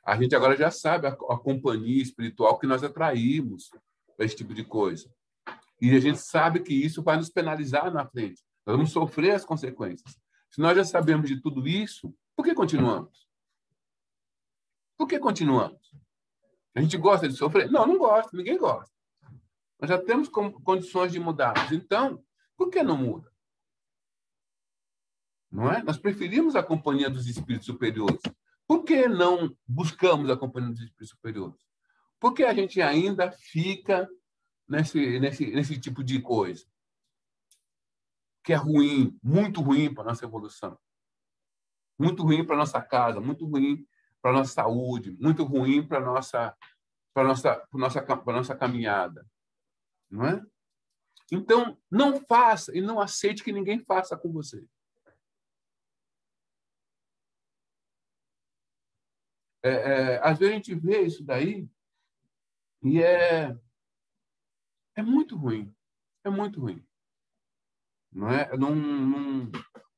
Speaker 1: A gente agora já sabe a companhia espiritual que nós atraímos para esse tipo de coisa. E a gente sabe que isso vai nos penalizar na frente. Nós vamos sofrer as consequências. Se nós já sabemos de tudo isso, por que continuamos? Por que continuamos? A gente gosta de sofrer? Não, não gosta. Ninguém gosta. Nós já temos condições de mudarmos. Então, por que não muda? Não é? Nós preferimos a companhia dos espíritos superiores. Por que não buscamos a companhia dos espíritos superiores? Porque a gente ainda fica nesse tipo de coisa que é ruim, muito ruim para a nossa evolução, muito ruim para a nossa casa, muito ruim para a nossa saúde, muito ruim para a nossa caminhada. Não é? Então, não faça e não aceite que ninguém faça com você. Às vezes a gente vê isso daí e é muito ruim. É muito ruim. Não é?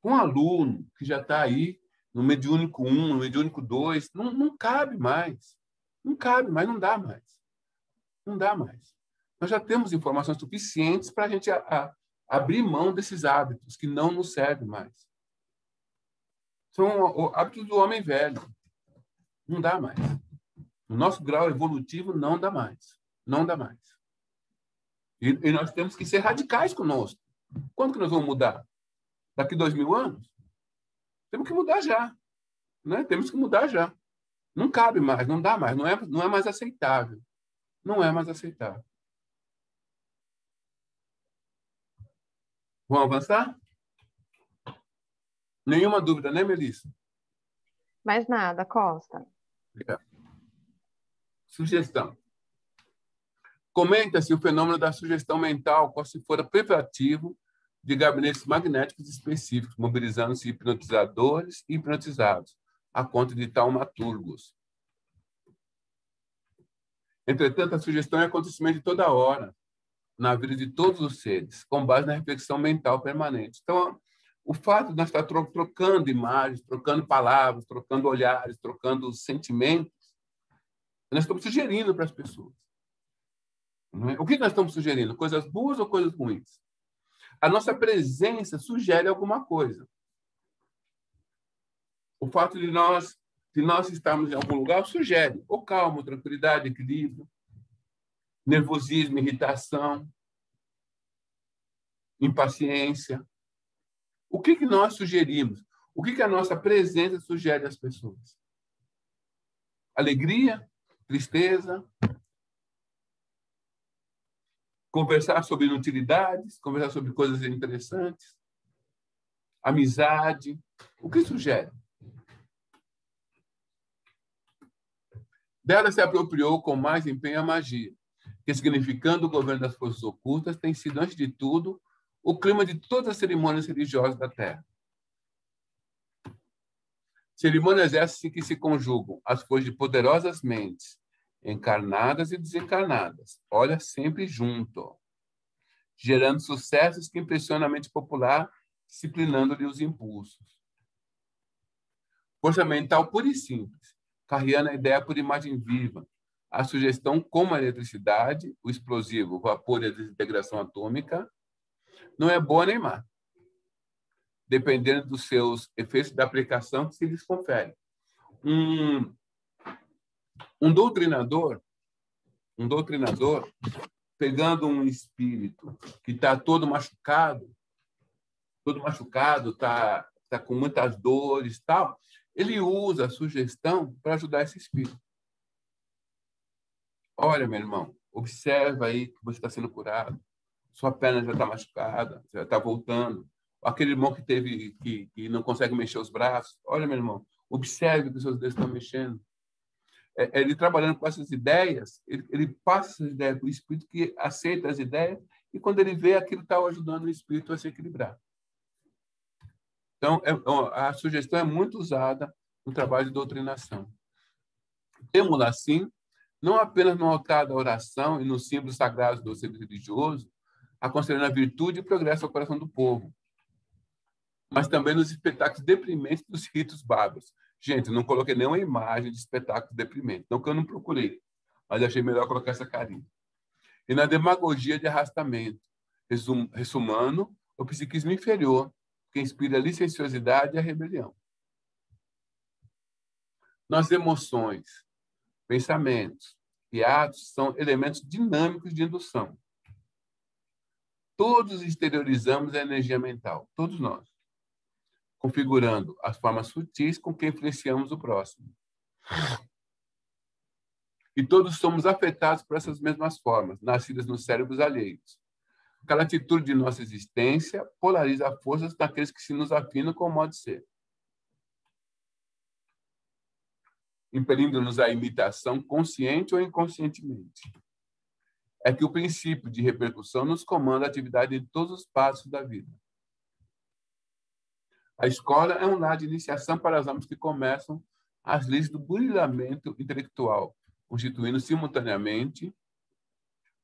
Speaker 1: Um aluno que já está aí no mediúnico 1, no mediúnico 2, não cabe mais. Não cabe mais, não dá mais. Não dá mais. Nós já temos informações suficientes para a gente abrir mão desses hábitos que não nos servem mais. São hábitos do homem velho. Não dá mais. No nosso grau evolutivo, não dá mais. Não dá mais. E nós temos que ser radicais conosco. Quando que nós vamos mudar? Daqui 2000 anos? Temos que mudar já. Né? Temos que mudar já. Não cabe mais, não dá mais, não é mais aceitável. Não é mais aceitável. Vamos avançar? Nenhuma dúvida, né, Melissa?
Speaker 2: Mais nada, Costa.
Speaker 1: Sugestão. Comenta-se o fenômeno da sugestão mental como se fora privativo de gabinetes magnéticos específicos, mobilizando-se hipnotizadores e hipnotizados, a conta de taumaturgos. Entretanto, a sugestão é acontecimento de toda hora, na vida de todos os seres, com base na reflexão mental permanente. Então, o fato de nós estar trocando imagens, trocando palavras, trocando olhares, trocando sentimentos, nós estamos sugerindo para as pessoas. Não é? O que nós estamos sugerindo? Coisas boas ou coisas ruins? A nossa presença sugere alguma coisa. O fato de nós estarmos em algum lugar sugere ou calma, tranquilidade, equilíbrio, nervosismo, irritação, impaciência. O que nós sugerimos? O que a nossa presença sugere às pessoas? Alegria? Tristeza? Conversar sobre inutilidades? Conversar sobre coisas interessantes? Amizade? O que sugere? Dela se apropriou com mais empenho a magia, que, significando o governo das forças ocultas, tem sido, antes de tudo, o clima de todas as cerimônias religiosas da Terra. Cerimônias essas em que se conjugam as forças de poderosas mentes, encarnadas e desencarnadas, olha, sempre junto, gerando sucessos que impressionam a mente popular, disciplinando-lhe os impulsos. Força mental pura e simples, carreando a ideia por imagem viva, a sugestão como a eletricidade, o explosivo, o vapor e a desintegração atômica, não é boa nem má, dependendo dos seus efeitos da aplicação que se lhes confere. Um doutrinador, pegando um espírito que está todo machucado, está com muitas dores e tal, ele usa a sugestão para ajudar esse espírito. Olha, meu irmão, observa aí que você está sendo curado. Sua perna já está machucada, já está voltando. Aquele irmão que não consegue mexer os braços. Olha, meu irmão, observe que os seus dedos estão mexendo. Ele trabalhando com essas ideias, ele passa essas ideias para o espírito que aceita as ideias e quando ele vê, aquilo está ajudando o espírito a se equilibrar. Então, a sugestão é muito usada no trabalho de doutrinação. Temos-la, assim, não apenas no altar da oração e nos símbolos sagrados do serviço religioso, aconselhando a virtude e o progresso ao coração do povo, mas também nos espetáculos deprimentes dos ritos bárbaros. Gente, eu não coloquei nenhuma imagem de espetáculo deprimente, não que eu não procurei, mas achei melhor colocar essa carinha. E na demagogia de arrastamento, ressumando o psiquismo inferior, que inspira a licenciosidade e a rebelião. Nossas emoções, pensamentos e atos são elementos dinâmicos de indução. Todos exteriorizamos a energia mental, todos nós, configurando as formas sutis com que influenciamos o próximo. E todos somos afetados por essas mesmas formas, nascidas nos cérebros alheios. Cada atitude de nossa existência polariza forças daqueles que se nos afinam com o modo de ser, impelindo-nos à imitação consciente ou inconscientemente. É que o princípio de repercussão nos comanda a atividade em todos os passos da vida. A escola é um lar de iniciação para as almas que começam as leis do burilamento intelectual, constituindo simultaneamente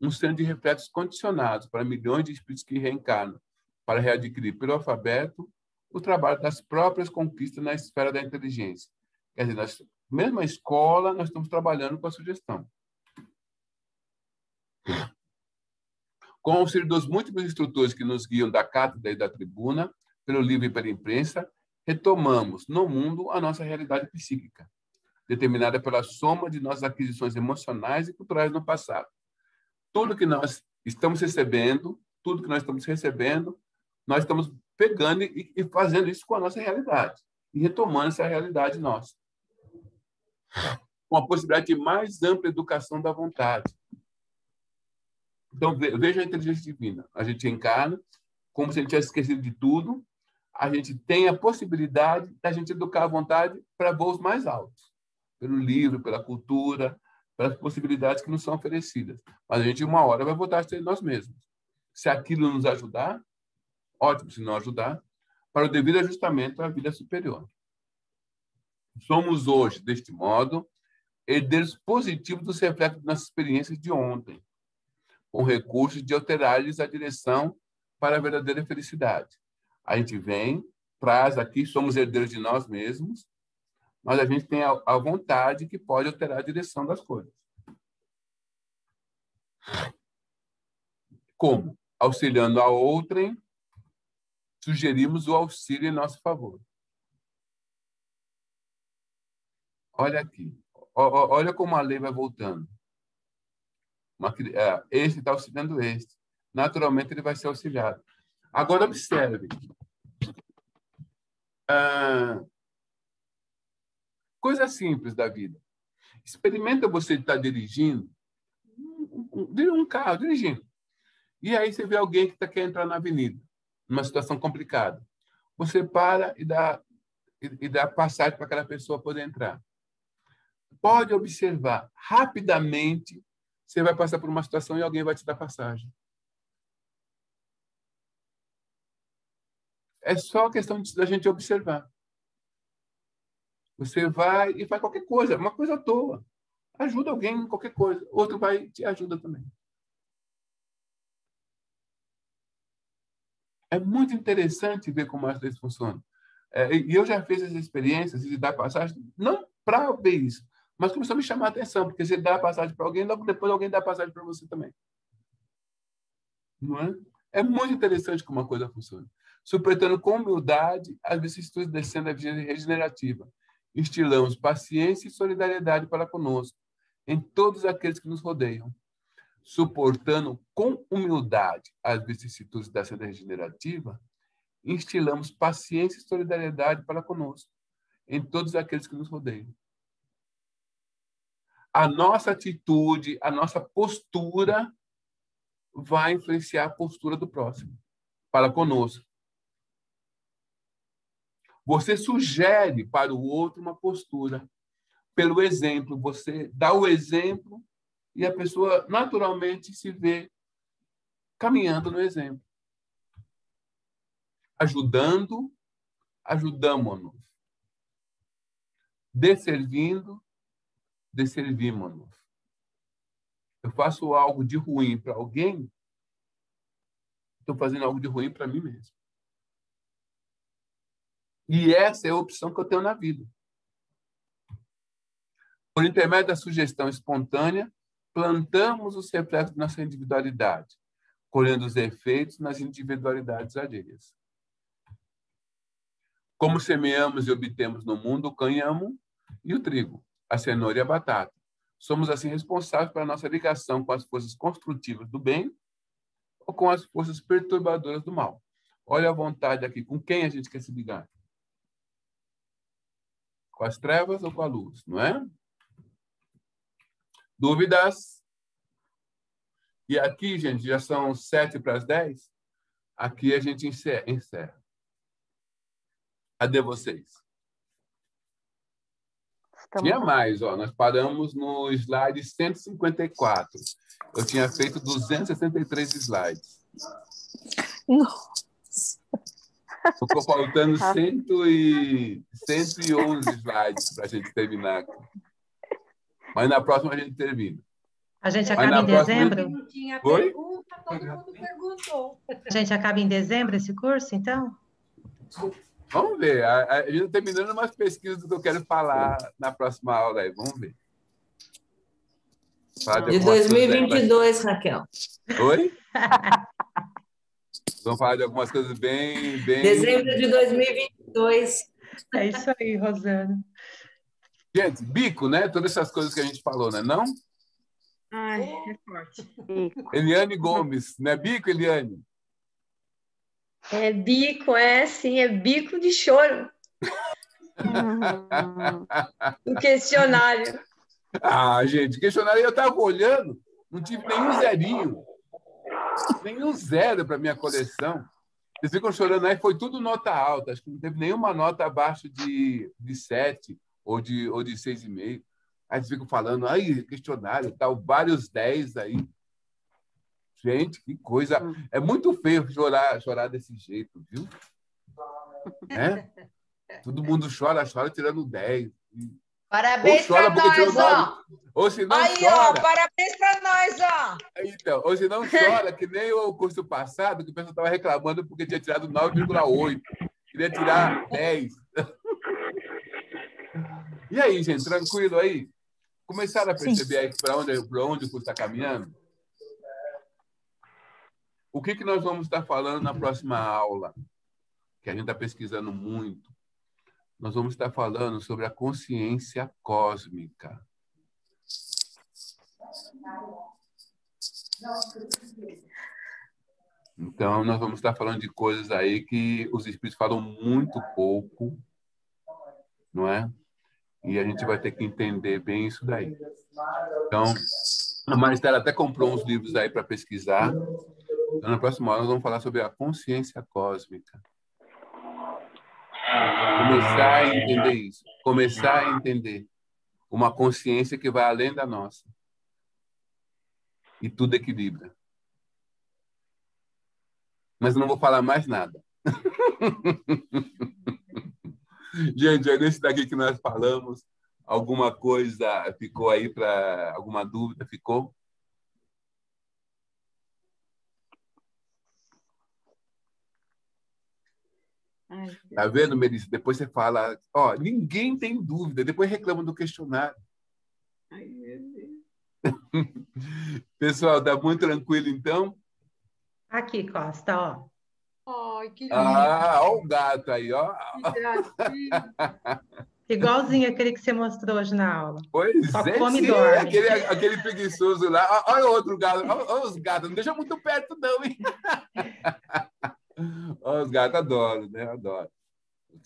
Speaker 1: um centro de reflexos condicionados para milhões de espíritos que reencarnam, para readquirir pelo alfabeto o trabalho das próprias conquistas na esfera da inteligência. Quer dizer, na mesma escola, nós estamos trabalhando com a sugestão. Com o auxílio dos múltiplos instrutores que nos guiam da cátedra e da tribuna, pelo livro e pela imprensa, retomamos no mundo a nossa realidade psíquica, determinada pela soma de nossas aquisições emocionais e culturais no passado. Tudo que nós estamos recebendo, tudo que nós estamos recebendo, nós estamos pegando e fazendo isso com a nossa realidade, e retomando essa realidade nossa. Com a possibilidade de mais ampla educação da vontade. Então, veja a inteligência divina. A gente encarna, como se a gente tivesse esquecido de tudo, a gente tem a possibilidade da gente educar a vontade para voos mais altos, pelo livro, pela cultura, pelas possibilidades que nos são oferecidas. Mas a gente, uma hora, vai voltar a ser nós mesmos. Se aquilo nos ajudar, ótimo. Se não ajudar, para o devido ajustamento à vida superior. Somos hoje, deste modo, herdeiros positivos dos reflexos das nossas experiências de ontem, com recursos de alterar-lhes a direção para a verdadeira felicidade. A gente vem, traz aqui, somos herdeiros de nós mesmos, mas a gente tem a vontade que pode alterar a direção das coisas. Como? Auxiliando a outrem, sugerimos o auxílio em nosso favor. Olha aqui. Olha como a lei vai voltando. Este está auxiliando este. Naturalmente, ele vai ser auxiliado. Agora, observe. Coisa simples da vida. Experimenta você estar dirigindo um carro, dirigindo. E aí você vê alguém que quer entrar na avenida, numa situação complicada. Você para e dá passagem para aquela pessoa poder entrar. Pode observar, rapidamente, você vai passar por uma situação e alguém vai te dar passagem. É só questão da gente observar. Você vai e faz qualquer coisa, uma coisa à toa. Ajuda alguém em qualquer coisa. Outro vai e te ajuda também. É muito interessante ver como as leis funcionam. E eu já fiz essas experiências de dar passagem, não para ver isso, mas começou a me chamar a atenção, porque você dá a passagem para alguém, logo depois alguém dá a passagem para você também. Não é? É muito interessante como a coisa funciona. Suportando com humildade as vicissitudes descendo a vida regenerativa. Instilamos paciência e solidariedade para conosco, em todos aqueles que nos rodeiam. Suportando com humildade as vicissitudes da senda regenerativa, instilamos paciência e solidariedade para conosco, em todos aqueles que nos rodeiam. A nossa atitude, a nossa postura vai influenciar a postura do próximo, para conosco. Você sugere para o outro uma postura. Pelo exemplo, você dá o exemplo e a pessoa naturalmente se vê caminhando no exemplo. Ajudamos-nos. Desservindo, desservimos-nos. Eu faço algo de ruim para alguém, estou fazendo algo de ruim para mim mesmo. E essa é a opção que eu tenho na vida. Por intermédio da sugestão espontânea, plantamos os reflexos da nossa individualidade, colhendo os efeitos nas individualidades alheias. Como semeamos e obtemos no mundo o cânhamo e o trigo, a cenoura e a batata. Somos, assim, responsáveis pela nossa ligação com as forças construtivas do bem ou com as forças perturbadoras do mal. Olha a vontade aqui. Com quem a gente quer se ligar? Com as trevas ou com a luz, não é? Dúvidas? E aqui, gente, já são 7:10. Aqui a gente encerra. Cadê vocês? Tinha mais, ó. Nós paramos no slide 154. Eu tinha feito 263 slides.
Speaker 2: Nossa!
Speaker 1: Ficou faltando 111 slides para a gente terminar aqui. Mas na próxima a gente termina.
Speaker 5: A gente acaba em dezembro?
Speaker 6: Não tinha
Speaker 1: Oi?
Speaker 6: pergunta, todo mundo perguntou.
Speaker 5: A gente acaba em dezembro esse curso, então?
Speaker 1: Vamos ver. A gente está terminando umas pesquisas do que eu quero falar na próxima aula aí. Vamos ver.
Speaker 4: De 2022, Raquel.
Speaker 1: Oi? Vamos falar de algumas coisas bem...
Speaker 4: Dezembro de 2022.
Speaker 5: É isso aí, Rosana.
Speaker 1: Gente, bico, né? Todas essas coisas que a gente falou, né? Não?
Speaker 6: Ai, é forte.
Speaker 1: Eliane Gomes, não é bico, Eliane?
Speaker 7: É bico, sim, é bico de choro. O questionário.
Speaker 1: Ah, gente, questionário eu estava olhando, não tive nenhum zerinho, nenhum zero para minha coleção. Eles ficam chorando aí, foi tudo nota alta, acho que não teve nenhuma nota abaixo de 7 ou de 6,5. Aí eles ficam falando, aí, questionário, tal, vários 10 aí. Gente, que coisa. É muito feio chorar desse jeito, viu? Né? Todo mundo chora tirando 10.
Speaker 8: Parabéns para nós, ó.
Speaker 1: Ou se não
Speaker 8: aí,
Speaker 1: chora.
Speaker 8: Ó, parabéns para nós, ó.
Speaker 1: Então, ou se não chora, que nem o curso passado, que o pessoal estava reclamando porque tinha tirado 9,8. Queria tirar 10. E aí, gente, tranquilo aí? Começaram a perceber aí para onde o curso está caminhando? O que nós vamos estar falando na próxima aula? Que a gente está pesquisando muito. Nós vamos estar falando sobre a consciência cósmica. Então, nós vamos estar falando de coisas aí que os espíritos falam muito pouco, não é? E a gente vai ter que entender bem isso daí. Então, a Maristela até comprou uns livros aí para pesquisar. Então, na próxima aula, nós vamos falar sobre a consciência cósmica. Começar a entender isso. Começar a entender uma consciência que vai além da nossa. E tudo equilibra. Mas eu não vou falar mais nada. Gente, é nesse daqui que nós falamos. Alguma coisa ficou aí para... Alguma dúvida ficou? Tá vendo, Melissa? Depois você fala, ó, ninguém tem dúvida, depois reclama do questionário.
Speaker 6: Ai, meu Deus.
Speaker 1: Pessoal, tá muito tranquilo, então?
Speaker 5: Aqui, Costa, ó.
Speaker 6: Ai, que lindo.
Speaker 1: Ah, ó o gato aí, ó.
Speaker 6: Que gracinha.
Speaker 5: Igualzinho aquele que você mostrou hoje na aula.
Speaker 1: Pois
Speaker 5: Só
Speaker 1: é,
Speaker 5: come e
Speaker 1: sim,
Speaker 5: dorme.
Speaker 1: aquele preguiçoso lá. Olha o outro gato, olha os gatos, não deixa muito perto não, hein? Olha os gatos, adoro, né? Adoro.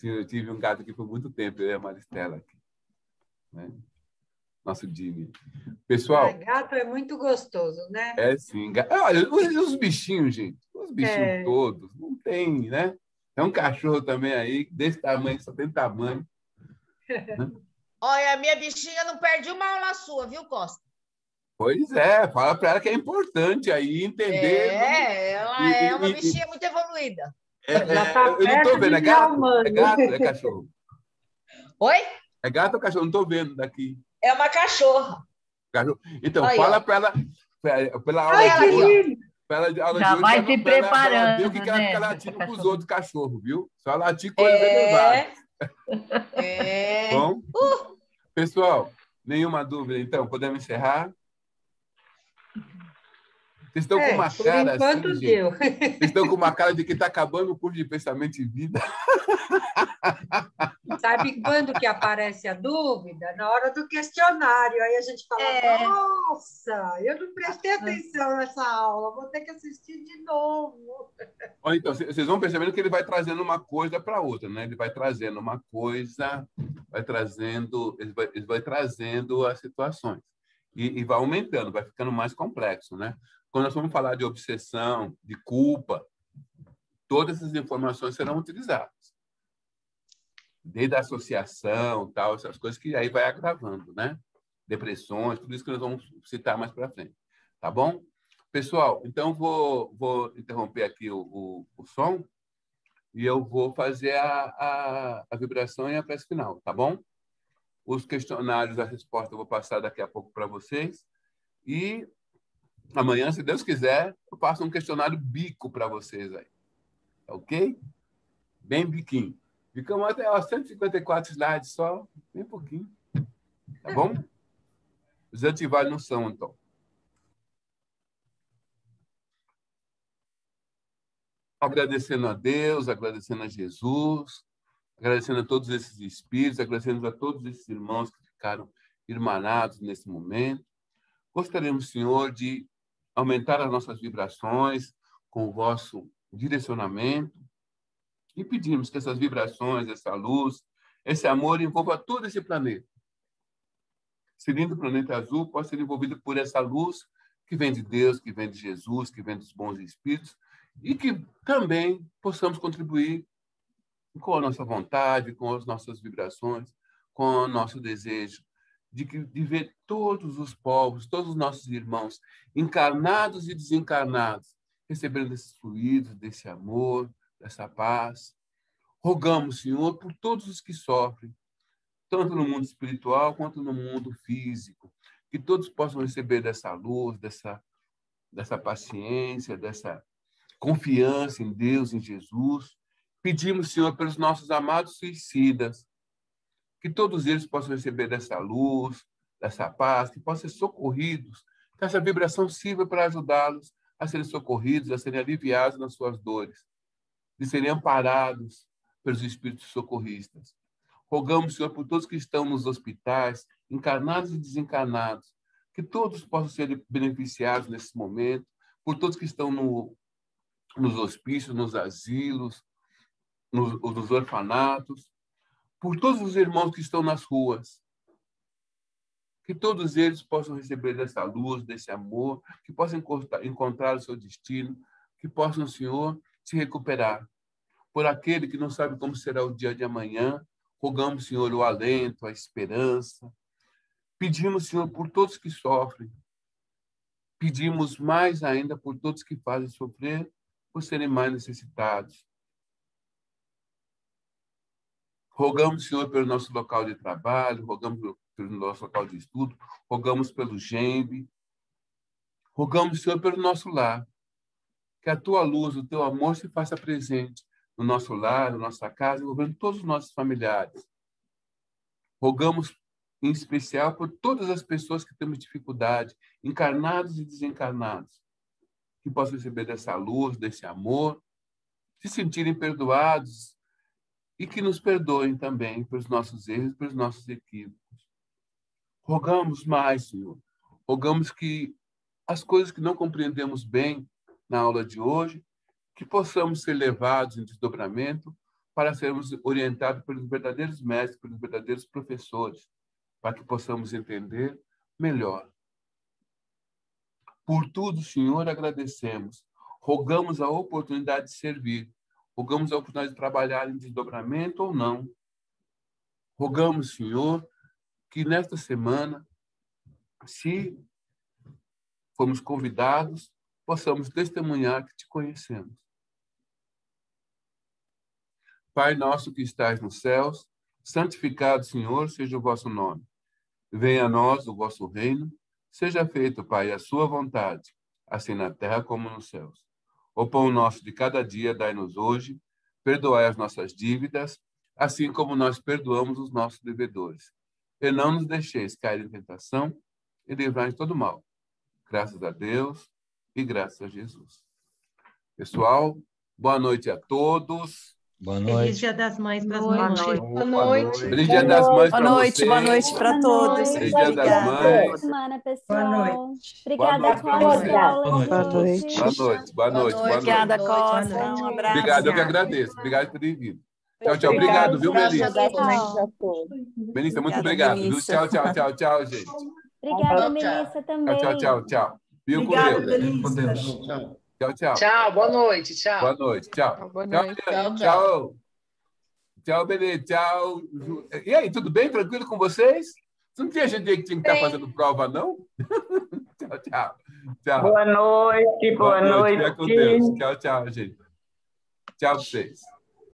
Speaker 1: Eu tive um gato aqui por muito tempo, eu e a Maristela aqui. Né? Nosso Jimmy. Pessoal...
Speaker 6: Gato é muito gostoso, né?
Speaker 1: É sim. Olha, os bichinhos, gente. Os bichinhos todos. Não tem, né? É um cachorro também aí, desse tamanho, só tem tamanho. Né?
Speaker 8: Olha, a minha bichinha não perde uma aula sua, viu, Costa?
Speaker 1: Pois é, fala para ela que é importante aí entender.
Speaker 8: Ela é uma bichinha muito evoluída.
Speaker 1: Eu não estou vendo, é gato? É gato, é cachorro?
Speaker 8: Oi?
Speaker 1: É gato ou cachorro? Não estou vendo daqui.
Speaker 8: É uma cachorra.
Speaker 1: Então,
Speaker 8: aí,
Speaker 1: fala para ela, pela aula de hoje.
Speaker 9: Já vai se preparando,
Speaker 1: ver o que ela
Speaker 9: né?
Speaker 1: fica latindo com os outros cachorros, viu? Só latir coisas elevadas. Bom? Pessoal, nenhuma dúvida, então? Podemos encerrar? Vocês estão com uma cara assim, gente. Vocês estão com uma cara de que está acabando o curso de pensamento e vida.
Speaker 6: Sabe quando que aparece a dúvida? Na hora do questionário. Aí a gente fala, nossa, eu não prestei atenção nessa aula, vou ter que assistir de novo.
Speaker 1: Então, vocês vão percebendo que ele vai trazendo uma coisa para outra, né? Ele vai trazendo uma coisa, ele vai trazendo as situações. E vai aumentando, vai ficando mais complexo, né? Quando nós vamos falar de obsessão, de culpa, todas essas informações serão utilizadas. Desde a associação, tal, essas coisas que aí vai agravando, né? Depressões, tudo isso que nós vamos citar mais para frente. Tá bom? Pessoal, então vou interromper aqui o som e eu vou fazer a vibração e a prece final, tá bom? Os questionários, a resposta eu vou passar daqui a pouco para vocês. E amanhã, se Deus quiser, eu passo um questionário bico para vocês aí. Ok? Bem biquinho. Ficamos até 154 slides só, bem pouquinho. Tá bom? Desativar no som, então. Agradecendo a Deus, agradecendo a Jesus, agradecendo a todos esses espíritos, agradecendo a todos esses irmãos que ficaram irmanados nesse momento. gostaríamos, Senhor, de aumentar as nossas vibrações com o vosso direcionamento e pedimos que essas vibrações, essa luz, esse amor envolva todo esse planeta. Esse lindo planeta azul pode ser envolvido por essa luz que vem de Deus, que vem de Jesus, que vem dos bons espíritos, e que também possamos contribuir com a nossa vontade, com as nossas vibrações, com o nosso desejo de ver todos os povos, todos os nossos irmãos, encarnados e desencarnados, recebendo esses fluidos, desse amor, dessa paz. Rogamos, Senhor, por todos os que sofrem, tanto no mundo espiritual quanto no mundo físico, que todos possam receber dessa luz, dessa paciência, dessa confiança em Deus, em Jesus. Pedimos, Senhor, pelos nossos amados suicidas, que todos eles possam receber dessa luz, dessa paz, que possam ser socorridos, que essa vibração sirva para ajudá-los a serem socorridos, a serem aliviados nas suas dores, de serem amparados pelos espíritos socorristas. Rogamos, Senhor, por todos que estão nos hospitais, encarnados e desencarnados, que todos possam ser beneficiados nesse momento, por todos que estão nos hospícios, nos asilos, nos orfanatos, por todos os irmãos que estão nas ruas, que todos eles possam receber dessa luz, desse amor, que possam encontrar o seu destino, que possam, Senhor, se recuperar. Por aquele que não sabe como será o dia de amanhã, rogamos, Senhor, o alento, a esperança. Pedimos, Senhor, por todos que sofrem. Pedimos mais ainda por todos que fazem sofrer, por serem mais necessitados. Rogamos, Senhor, pelo nosso local de trabalho, rogamos pelo nosso local de estudo, rogamos pelo GEMB, rogamos, Senhor, pelo nosso lar. Que a tua luz, o teu amor se faça presente no nosso lar, na nossa casa, envolvendo todos os nossos familiares. Rogamos, em especial, por todas as pessoas que temos dificuldade, encarnados e desencarnados, que possam receber dessa luz, desse amor, se sentirem perdoados, e que nos perdoem também pelos nossos erros, pelos nossos equívocos. Rogamos mais, Senhor. Rogamos que as coisas que não compreendemos bem na aula de hoje, que possamos ser levados em desdobramento para sermos orientados pelos verdadeiros mestres, pelos verdadeiros professores, para que possamos entender melhor. Por tudo, Senhor, agradecemos. Rogamos a oportunidade de servir. Rogamos a oportunidade de trabalhar em desdobramento ou não. Rogamos, Senhor, que nesta semana, se formos convidados, possamos testemunhar que te conhecemos. Pai nosso que estais nos céus, santificado, Senhor, seja o vosso nome. Venha a nós o vosso reino. Seja feito, Pai, a sua vontade, assim na terra como nos céus. O pão nosso de cada dia dai-nos hoje, perdoai as nossas dívidas, assim como nós perdoamos os nossos devedores. E não nos deixeis cair em tentação, e livrai-nos de todo mal. Graças a Deus e graças a Jesus. Pessoal, boa noite a todos.
Speaker 5: Boa noite. Feliz Dia das Mães para as
Speaker 6: mães.
Speaker 5: Boa noite.
Speaker 1: Feliz Dia das Mães para vocês.
Speaker 10: Boa noite para todos.
Speaker 1: Feliz Dia das Mães.
Speaker 11: Boa semana, pessoal.
Speaker 6: Boa noite.
Speaker 11: Obrigada, Costa.
Speaker 1: Boa noite.
Speaker 10: Obrigada, Costa. Um abraço.
Speaker 1: Obrigado, eu que agradeço. Obrigado por ter vindo. Tchau. Obrigado, viu, Melissa? Melissa, muito obrigado. Melissa. Tchau, gente.
Speaker 11: Obrigada, Melissa, também.
Speaker 1: Tchau. Viu com Deus. Tchau.
Speaker 12: Tchau, boa noite. Tchau.
Speaker 1: Boa noite, tchau. Tchau, Benê. Tchau. E aí, tudo bem? Tranquilo com vocês? Não tinha gente aí que tinha que estar fazendo prova, não? Tchau.
Speaker 13: Boa noite.
Speaker 1: Fica com Deus. Tchau, gente. Tchau pra vocês.